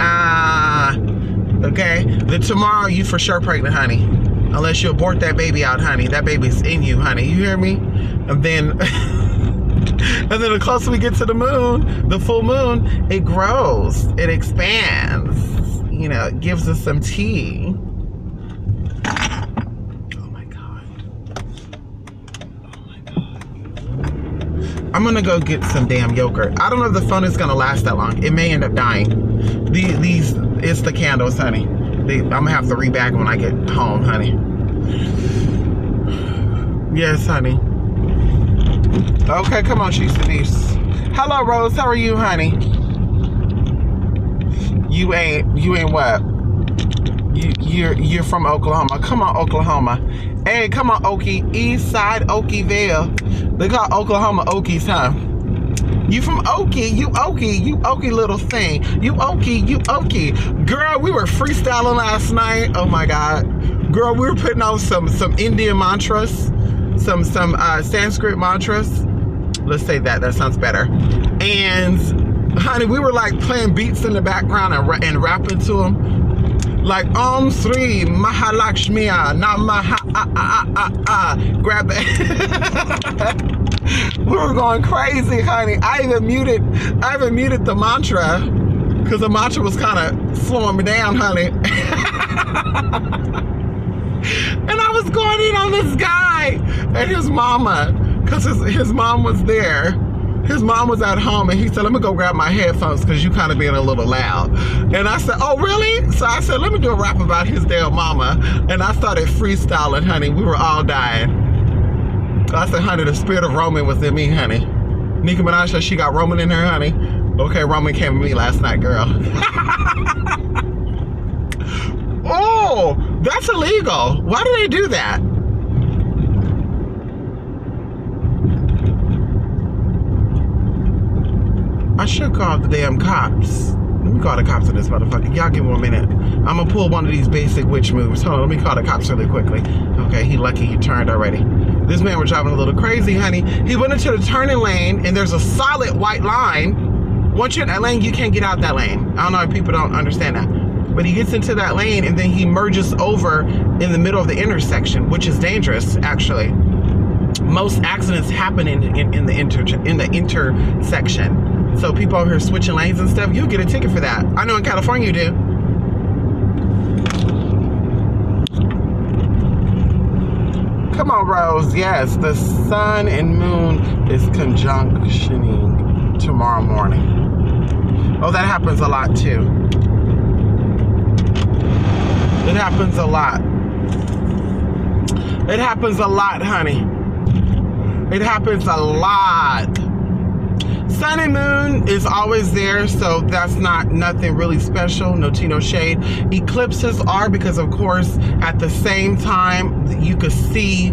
okay. Then tomorrow you for sure pregnant, honey. Unless you abort that baby out, honey. That baby's in you, honey. You hear me? And then... And then the closer we get to the moon, the full moon, it grows, it expands, you know, it gives us some tea. Oh my God. Oh my God. I'm gonna go get some damn yogurt. I don't know if the phone is gonna last that long. It may end up dying. It's the candles, honey. I'm gonna have to rebag when I get home, honey. Yes, honey. Okay, come on, She's Denise. Hello, Rose. How are you, honey? You ain't what? You're from Oklahoma. Come on, Oklahoma. Hey, come on, Okie. East Side Okieville. They call Oklahoma Okies, huh? You from Okie, you Okie little thing. You Okie. Girl, we were freestyling last night. Oh my God. Girl, we were putting on some Indian mantras, some Sanskrit mantras. Let's say that sounds better. And honey, we were like playing beats in the background and rapping to them. Like Om Sri Mahalakshmiya Namaha. Grab that. We were going crazy, honey. I even muted the mantra because the mantra was kind of slowing me down, honey. And I was going in on this guy and his mama because his mom was there. His mom was at home and he said, let me go grab my headphones because you kind of being a little loud. And I said, oh, really? So I said, let me do a rap about his damn mama. And I started freestyling, honey. We were all dying. I said, honey, the spirit of Roman was in me, honey. Nicki Minaj said she got Roman in her, honey. Okay, Roman came with me last night, girl. Oh, that's illegal. Why do they do that? I should call the damn cops. Let me call the cops on this motherfucker. Y'all give me 1 minute. I'm gonna pull one of these basic witch moves. Hold on, let me call the cops really quickly. Okay, he lucky he turned already. This man was driving a little crazy, honey. He went into the turning lane and there's a solid white line. Once you're in that lane, you can't get out that lane. I don't know if people don't understand that. But he gets into that lane and then he merges over in the middle of the intersection, which is dangerous, actually. Most accidents happen in the intersection. So people out here switching lanes and stuff, you'll get a ticket for that. I know in California you do. Come on, Rose. Yes, the sun and moon is conjunctioning tomorrow morning. Oh, that happens a lot too. It happens a lot. It happens a lot, honey. It happens a lot. Sun and moon is always there, so that's nothing really special. No tea, no shade. Eclipses are because, of course, at the same time, you could see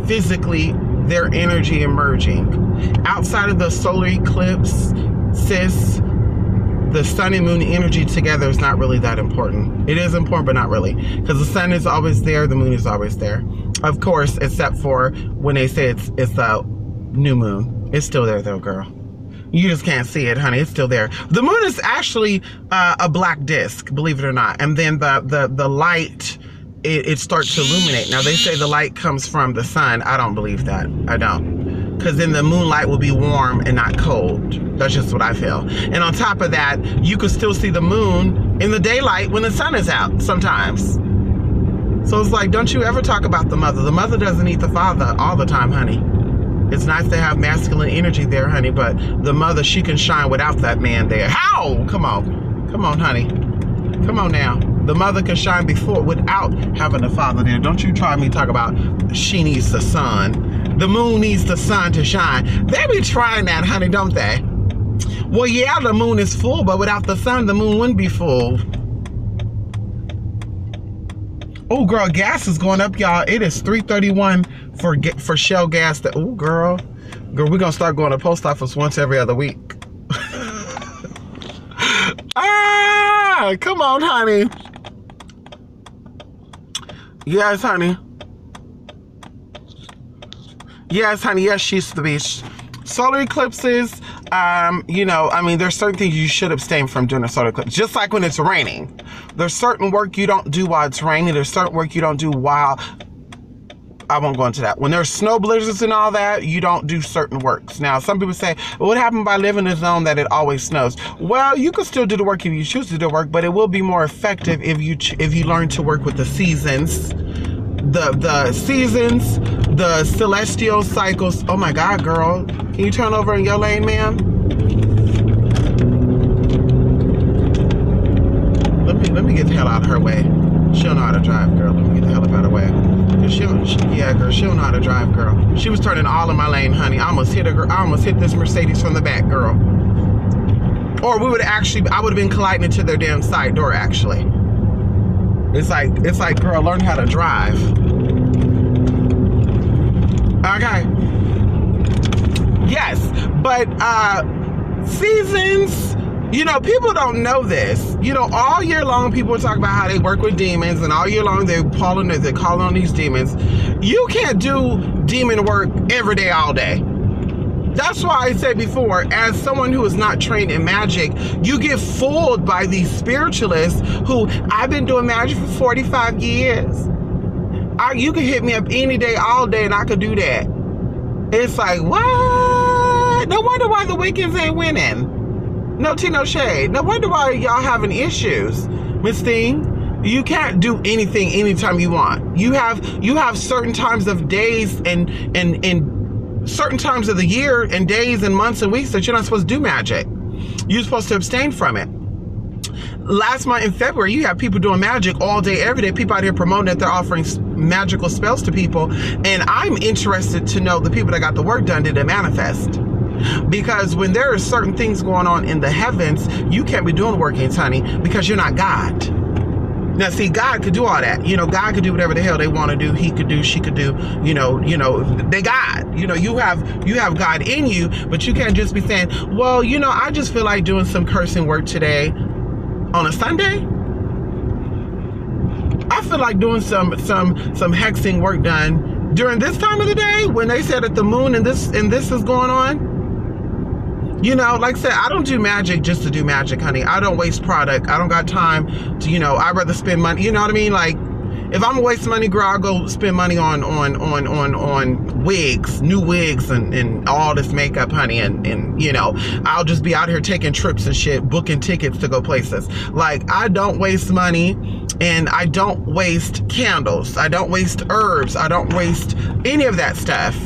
physically their energy emerging. Outside of the solar eclipse, sis, the sun and moon energy together is not really that important. It is important, but not really. Because the sun is always there, the moon is always there. Of course, except for when they say it's a new moon. It's still there though, girl. You just can't see it, honey. It's still there. The moon is actually a black disc, believe it or not. And then the light, it starts to illuminate. Now, they say the light comes from the sun. I don't believe that. I don't. Because then the moonlight will be warm and not cold. That's just what I feel. And on top of that, you can still see the moon in the daylight when the sun is out sometimes. So it's like, don't you ever talk about the mother. The mother doesn't need the father all the time, honey. It's nice to have masculine energy there, honey, but the mother, she can shine without that man there. How? Come on. Come on, honey. Come on now. The mother can shine without having a father there. Don't you try me talk about she needs the sun. The moon needs the sun to shine. They be trying that, honey, don't they? Well, yeah, the moon is full, but without the sun, the moon wouldn't be full. Oh, girl, gas is going up, y'all. It is $3.31 for Shell gas. Oh, girl, we're gonna start going to the post office once every other week. Ah, come on, honey. Yes, honey. Yes, honey. Yes, she's the beach. Solar eclipses, you know, I mean, there's certain things you should abstain from during a solar eclipse. Just like when it's raining. There's certain work you don't do while it's raining. There's certain work you don't do while... I won't go into that. When there's snow blizzards and all that, you don't do certain works. Now, some people say, well, what happened by living in a zone that it always snows? Well, you can still do the work if you choose to do the work, but it will be more effective if you learn to work with the seasons. The seasons, the celestial cycles. Oh my God, girl. Can you turn over in your lane, ma'am? Let me get the hell out of her way. She don't know how to drive, girl. Let me get the hell up out of the way. Yeah, girl, she don't know how to drive, girl. She was turning all in my lane, honey. I almost hit her, girl. I almost hit this Mercedes from the back, girl. Or I would have been colliding into their damn side door, actually. It's like, girl, learn how to drive. Okay. Yes, but seasons, you know, people don't know this. You know, all year long, people talk about how they work with demons, and all year long, they're calling on these demons. You can't do demon work every day, all day. That's why I said before, as someone who is not trained in magic, you get fooled by these spiritualists who, I've been doing magic for 45 years. You can hit me up any day, all day, and I could do that. It's like, what? No wonder why the Wiccans ain't winning. No tea, no shade. No wonder why y'all having issues. Miss Thing, you can't do anything anytime you want. You have certain times of days and certain times of the year and days and months and weeks that you're not supposed to do magic. You're supposed to abstain from it. Last month in February, you have people doing magic all day, every day. People out here promoting that they're offering magical spells to people. And I'm interested to know the people that got the work done, did it manifest? Because when there are certain things going on in the heavens, you can't be doing workings, honey, because you're not God. Now, see, God could do all that. You know, God could do whatever the hell they want to do. He could do, she could do, you know, they God. You know, you have God in you, but you can't just be saying, well, you know, I just feel like doing some cursing work today on a Sunday. I feel like doing some hexing work done during this time of the day when they said that the moon and this is going on. You know, like I said, I don't do magic just to do magic, honey. I don't waste product. I don't got time to, you know, I'd rather spend money. You know what I mean? Like, if I'm gonna waste money, girl, I'll go spend money on wigs, new wigs and all this makeup, honey. And you know, I'll just be out here taking trips and shit, booking tickets to go places. Like, I don't waste money, and I don't waste candles. I don't waste herbs. I don't waste any of that stuff.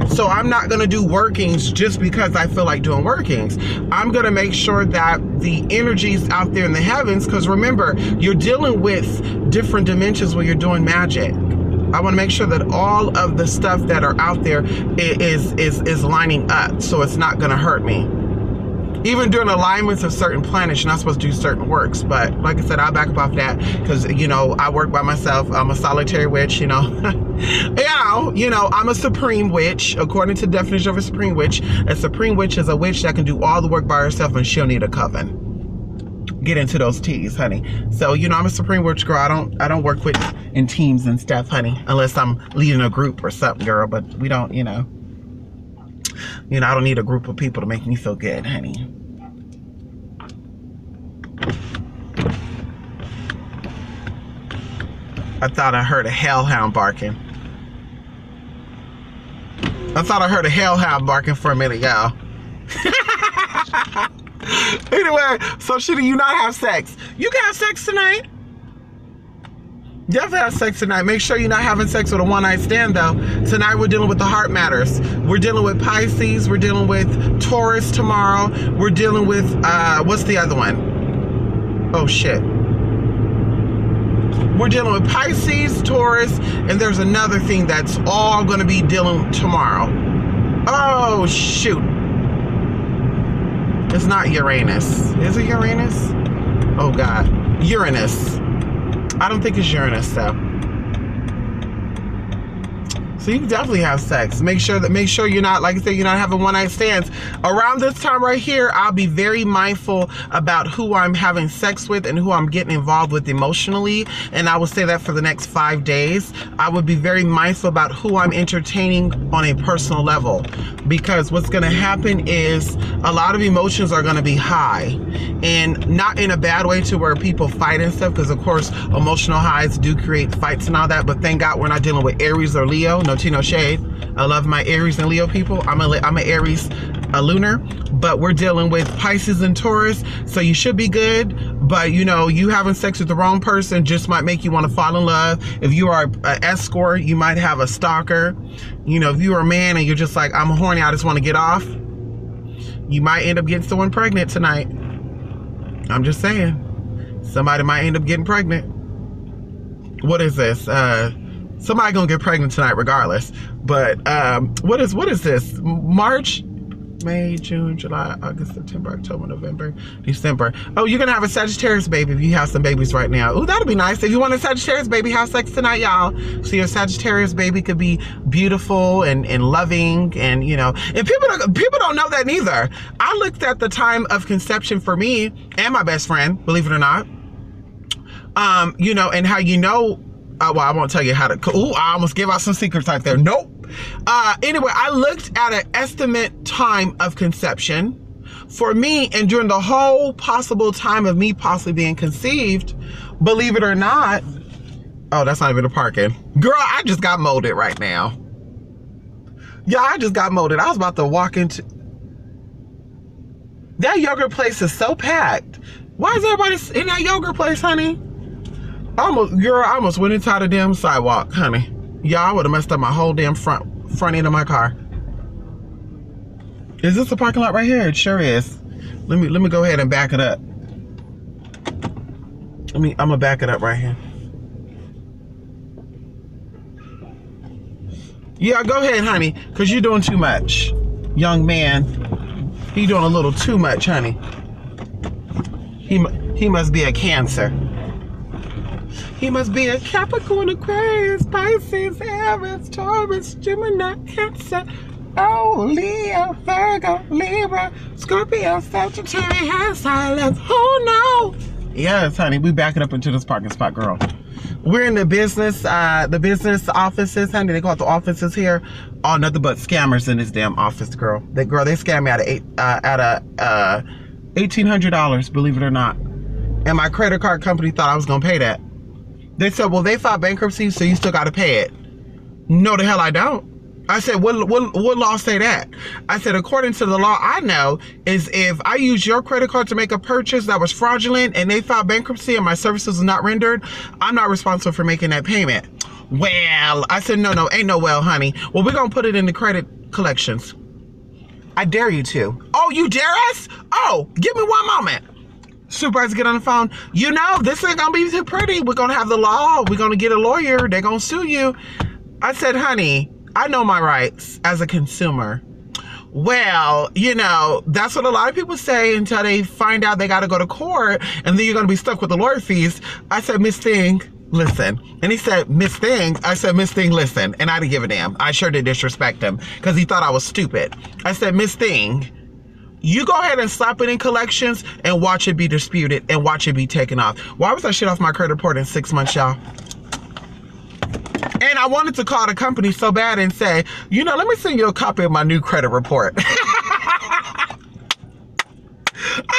So I'm not gonna do workings just because I feel like doing workings. I'm gonna make sure that the energies out there in the heavens, because remember, you're dealing with different dimensions when you're doing magic. I want to make sure that all of the stuff that are out there is lining up, so it's not gonna hurt me. Even during alignments of certain planets, you're not supposed to do certain works. But like I said, I'll back up off that because, you know, I work by myself. I'm a solitary witch, you know. You know, I'm a supreme witch. According to the definition of a supreme witch is a witch that can do all the work by herself and she'll need a coven. Get into those teas, honey. So, you know, I'm a supreme witch, girl. I don't work with in teams and stuff, honey, unless I'm leading a group or something, girl. But we don't, you know, I don't need a group of people to make me feel good, honey. I thought I heard a hellhound barking. I thought I heard a hellhound barking for a minute, y'all. Anyway, so should you not have sex? You can have sex tonight. Definitely have sex tonight. Make sure you're not having sex with a one-night stand, though. Tonight we're dealing with the heart matters. We're dealing with Pisces. We're dealing with Taurus tomorrow. We're dealing with, what's the other one? Oh, shit. We're dealing with Pisces, Taurus, and there's another thing that's all going to be dealing tomorrow. Oh, shoot. It's not Uranus. Is it Uranus? Oh, God. Uranus. I don't think it's Uranus, though. So you can definitely have sex. Make sure you're not, like I said, you're not having one-night stands. Around this time right here, I'll be very mindful about who I'm having sex with and who I'm getting involved with emotionally. And I will say that for the next 5 days. I would be very mindful about who I'm entertaining on a personal level. Because what's going to happen is a lot of emotions are going to be high. And not in a bad way to where people fight and stuff. Because, of course, emotional highs do create fights and all that. But thank God we're not dealing with Aries or Leo. No tea, no shade. I love my Aries and Leo people. I'm a Aries, a lunar, but we're dealing with Pisces and Taurus, so you should be good. But you know, you having sex with the wrong person just might make you want to fall in love. If you are an escort, you might have a stalker. You know, if you are a man and you're just like, I'm horny, I just want to get off, you might end up getting someone pregnant tonight. I'm just saying, somebody might end up getting pregnant. what is this? Somebody gonna get pregnant tonight regardless. But what is this? March, May, June, July, August, September, October, November, December. Oh, you're gonna have a Sagittarius baby if you have some babies right now. Oh, that'll be nice. If you want a Sagittarius baby, have sex tonight, y'all. So your Sagittarius baby could be beautiful and loving, and you know, and people don't know that neither. I looked at the time of conception for me and my best friend, believe it or not. You know, and how you know, well, I won't tell you how to, I almost gave out some secrets right there. Nope. Anyway, I looked at an estimate time of conception for me, and during the whole possible time of me possibly being conceived, believe it or not, oh, that's not even a parking. Girl, I just got molded right now. Yeah, I just got molded. I was about to walk into, that yogurt place is so packed. Why is everybody in that yogurt place, honey? I almost went inside the damn sidewalk, honey. Yeah, I would have messed up my whole damn front end of my car. Is this a parking lot right here? It sure is. Let me go ahead and back it up. I'm gonna back it up right here. Yeah, go ahead, honey, because you're doing too much. Young man, he doing a little too much, honey. He must be a Cancer. He must be a Capricorn, Aquarius, Pisces, Aries, Taurus, Gemini, Cancer, Leo, Virgo, Libra, Scorpio, Sagittarius, Silence. Oh no! Yes, honey, we backing up into this parking spot, girl. We're in the business offices, honey. They call it the offices here. Oh, nothing but scammers in this damn office, girl. They scammed me out of $1,800, believe it or not. And my credit card company thought I was gonna pay that. They said, well, they filed bankruptcy, so you still got to pay it. No, the hell I don't. I said, what law say that? I said, according to the law I know, is if I use your credit card to make a purchase that was fraudulent and they filed bankruptcy and my services are not rendered, I'm not responsible for making that payment. Well, I said, no, ain't no well, honey. Well, we're going to put it in the credit collections. I dare you to. Oh, you dare us? Oh, give me one moment. Supervisor, get on the phone. You know, this ain't gonna be too pretty. We're gonna have the law. We're gonna get a lawyer. They're gonna sue you. I said, honey, I know my rights as a consumer. Well, you know, that's what a lot of people say until they find out they gotta go to court, and then you're gonna be stuck with the lawyer fees. I said, Miss Thing, listen. And he said, Miss Thing. I said, Miss Thing, listen. And I didn't give a damn. I sure did disrespect him because he thought I was stupid. I said, Miss Thing, you go ahead and slap it in collections and watch it be disputed and watch it be taken off. Why was that shit off my credit report in 6 months, y'all? And I wanted to call the company so bad and say, you know, let me send you a copy of my new credit report. I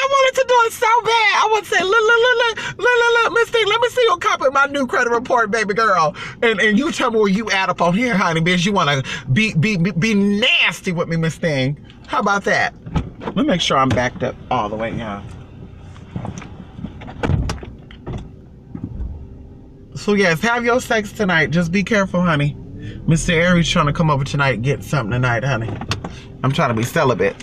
wanted to do it so bad. I would say, look, Miss Thing, let me see your copy of my new credit report, baby girl. And you tell me where you add up on here, honey, bitch. You want to be nasty with me, Miss Thing. How about that? Let me make sure I'm backed up all the way now. So yes, have your sex tonight. Just be careful, honey. Mr. Aries trying to come over tonight and get something tonight, honey. I'm trying to be celibate.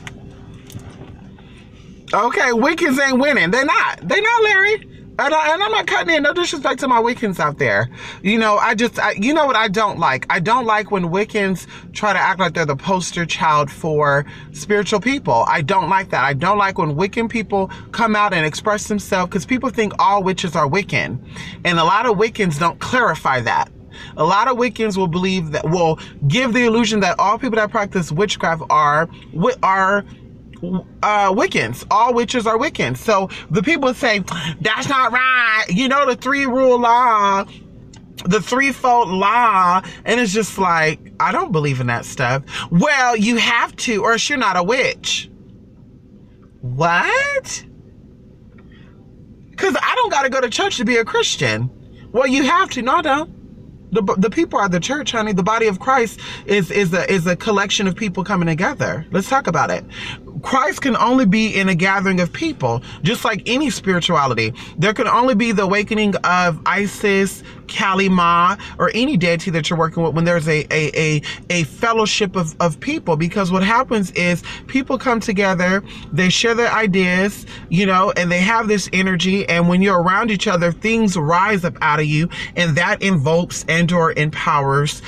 Okay, Wiccans ain't winning. They're not, Larry. And I'm not cutting in. No disrespect to my Wiccans out there. You know, you know what I don't like? I don't like when Wiccans try to act like they're the poster child for spiritual people. I don't like that. I don't like when Wiccan people come out and express themselves, because people think all witches are Wiccan. And a lot of Wiccans don't clarify that. A lot of Wiccans will believe that, will give the illusion that all people that practice witchcraft are Wiccans. All witches are Wiccans. So the people say, that's not right. You know, the three-rule law, the threefold law. And it's just like, I don't believe in that stuff. Well, you have to, or else you're not a witch. What? Because I don't got to go to church to be a Christian. Well, you have to. No, I don't. The people are the church, honey. The body of Christ is a collection of people coming together. Let's talk about it. Christ can only be in a gathering of people, just like any spirituality. There can only be the awakening of Isis, Kali Ma, or any deity that you're working with, when there's a fellowship of people. Because what happens is people come together, they share their ideas, you know, and they have this energy, and when you're around each other, things rise up out of you, and that invokes and or empowers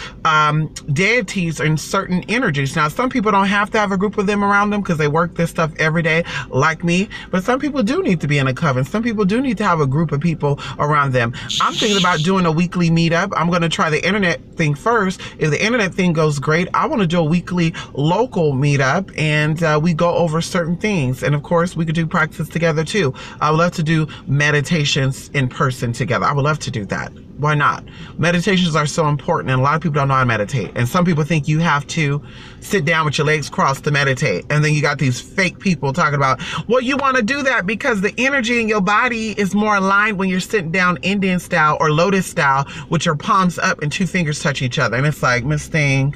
deities and certain energies. Now, some people don't have to have a group of them around them because they work this stuff every day, like me, but some people do need to be in a coven. Some people do need to have a group of people around them. I'm thinking about doing a weekly meetup. I'm going to try the internet thing first. If the internet thing goes great, I want to do a weekly local meetup, and we go over certain things. And of course, we could do practice together too. I would love to do meditations in person together. I would love to do that. Why not? Meditations are so important, and a lot of people don't know how to meditate. And some people think you have to sit down with your legs crossed to meditate. And then you got these fake people talking about, well, you want to do that because the energy in your body is more aligned when you're sitting down Indian style or lotus style with your palms up and 2 fingers touch each other. And it's like, Miss Thing,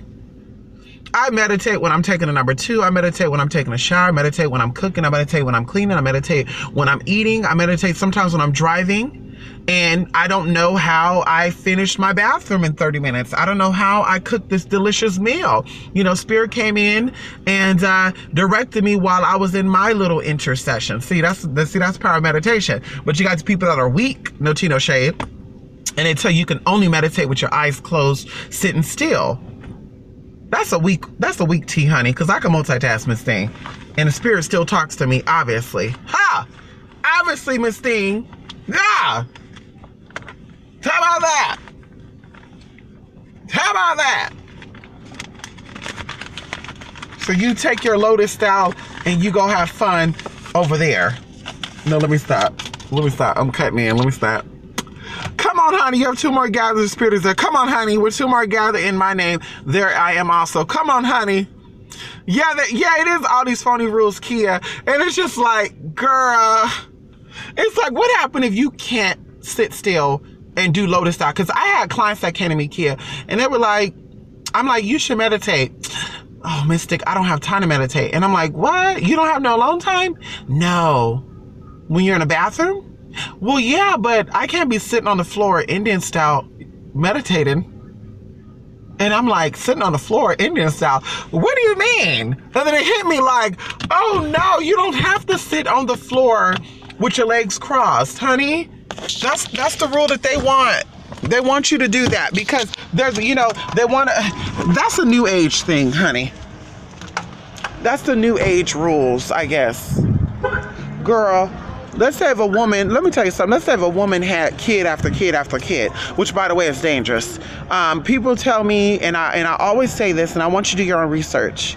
I meditate when I'm taking a number 2. I meditate when I'm taking a shower. I meditate when I'm cooking. I meditate when I'm cleaning. I meditate when I'm eating. I meditate sometimes when I'm driving. And I don't know how I finished my bathroom in 30 minutes. I don't know how I cooked this delicious meal. You know, Spirit came in and directed me while I was in my little intercession. See, that's power of meditation. But you got people that are weak, no tea, no shade, and they tell you can only meditate with your eyes closed, sitting still. That's a weak tea, honey, because I can multitask, Miss Thing. And the Spirit still talks to me, obviously. Ha! Obviously, Miss Thing. Yeah! How about that? How about that? So you take your lotus style and you go have fun over there. No, let me stop. Let me stop. I'm cutting in. Let me stop. Come on, honey. You have 2 more gathered. The Spirit is there. Come on, honey. With 2 more gathered in my name, there I am also. Come on, honey. Yeah, it is all these phony rules, Kia. And it's just like, girl, it's like, what happened if you can't sit still and do lotus style? Because I had clients that came to me, Kia, and they were like, I'm like, you should meditate. Oh, Mystic, I don't have time to meditate. And I'm like, what? You don't have no alone time? No. When you're in a bathroom? Well, yeah, but I can't be sitting on the floor Indian style meditating. And I'm like, sitting on the floor Indian style? What do you mean? And then it hit me like, oh no, you don't have to sit on the floor with your legs crossed, honey. That's the rule that they want. They want you to do that because there's, you know, they want to, that's a new age thing, honey. That's the new age rules, I guess. Girl, let's say if a woman, let me tell you something, let's say if a woman had kid after kid after kid, which by the way is dangerous. People tell me, and I always say this, and I want you to do your own research.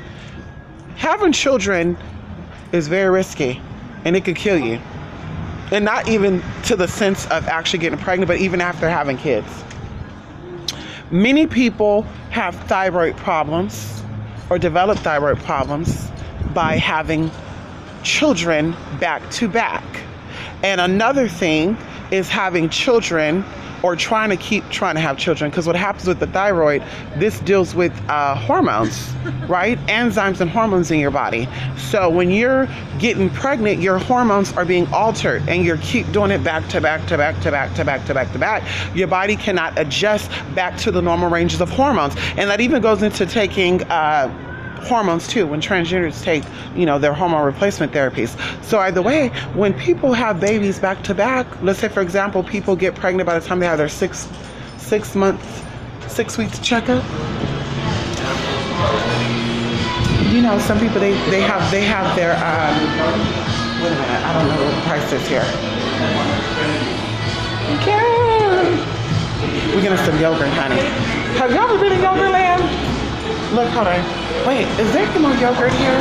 Having children is very risky, and it could kill you. And not even to the sense of actually getting pregnant, but even after having kids. Many people have thyroid problems or develop thyroid problems by having children back to back. And another thing is having children or trying to have children, because what happens with the thyroid, this deals with hormones, right? Enzymes and hormones in your body. So when you're getting pregnant, your hormones are being altered, and you keep doing it back to back to back to back to back to back to back. Your body cannot adjust back to the normal ranges of hormones. And that even goes into taking hormones too, when transgenders take, you know, their hormone replacement therapies. So either way, when people have babies back to back, let's say for example, people get pregnant by the time they have their 6 weeks checkup. You know, some people they have their wait a minute, I don't know what the price is here. Okay. We're gonna some yogurt, honey. Have y'all ever been in Yogurtland? Look, hold on. Wait, is there any more yogurt here?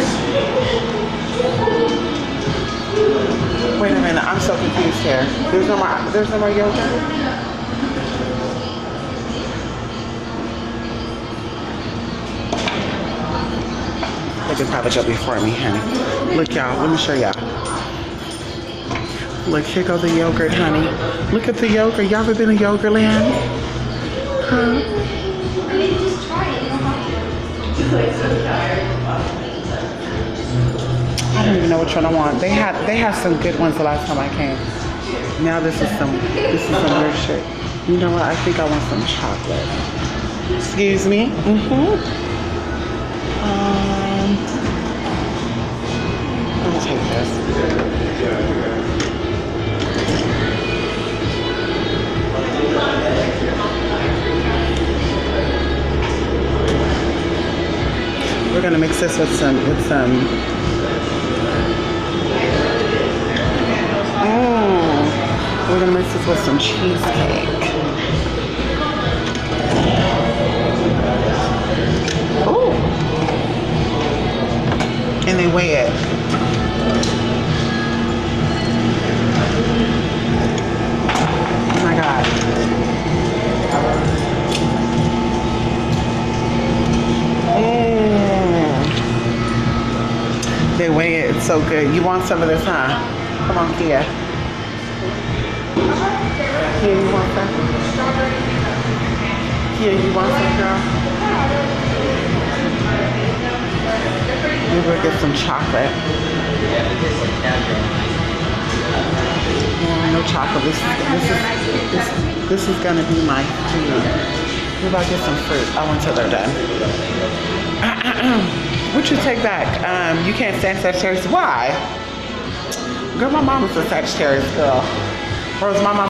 Wait a minute, I'm so confused here. There's no more yogurt? They can probably go before me, honey. Look, y'all, let me show y'all. Look, here goes the yogurt, honey. Look at the yogurt. Y'all ever been in Yogurtland? Huh? I don't even know which one I want. They had some good ones the last time I came. Now this is some weird shit. You know what? I think I want some chocolate. Excuse me. I'm gonna take this. We're gonna mix this with some we're gonna mix this with some cheesecake. Ooh. And they weigh it. Oh my God. They weigh it. It's so good. You want some of this, huh? Come on, Kia. Kia, you want some? Kia, you want some, girl? Maybe we'll get some chocolate. No chocolate. This is gonna be my food. Maybe I'll get some fruit. I wait till they're done. What you take back? You can't stand Sagittarius. Why? Girl, my mom was a Sagittarius girl. Or was my mom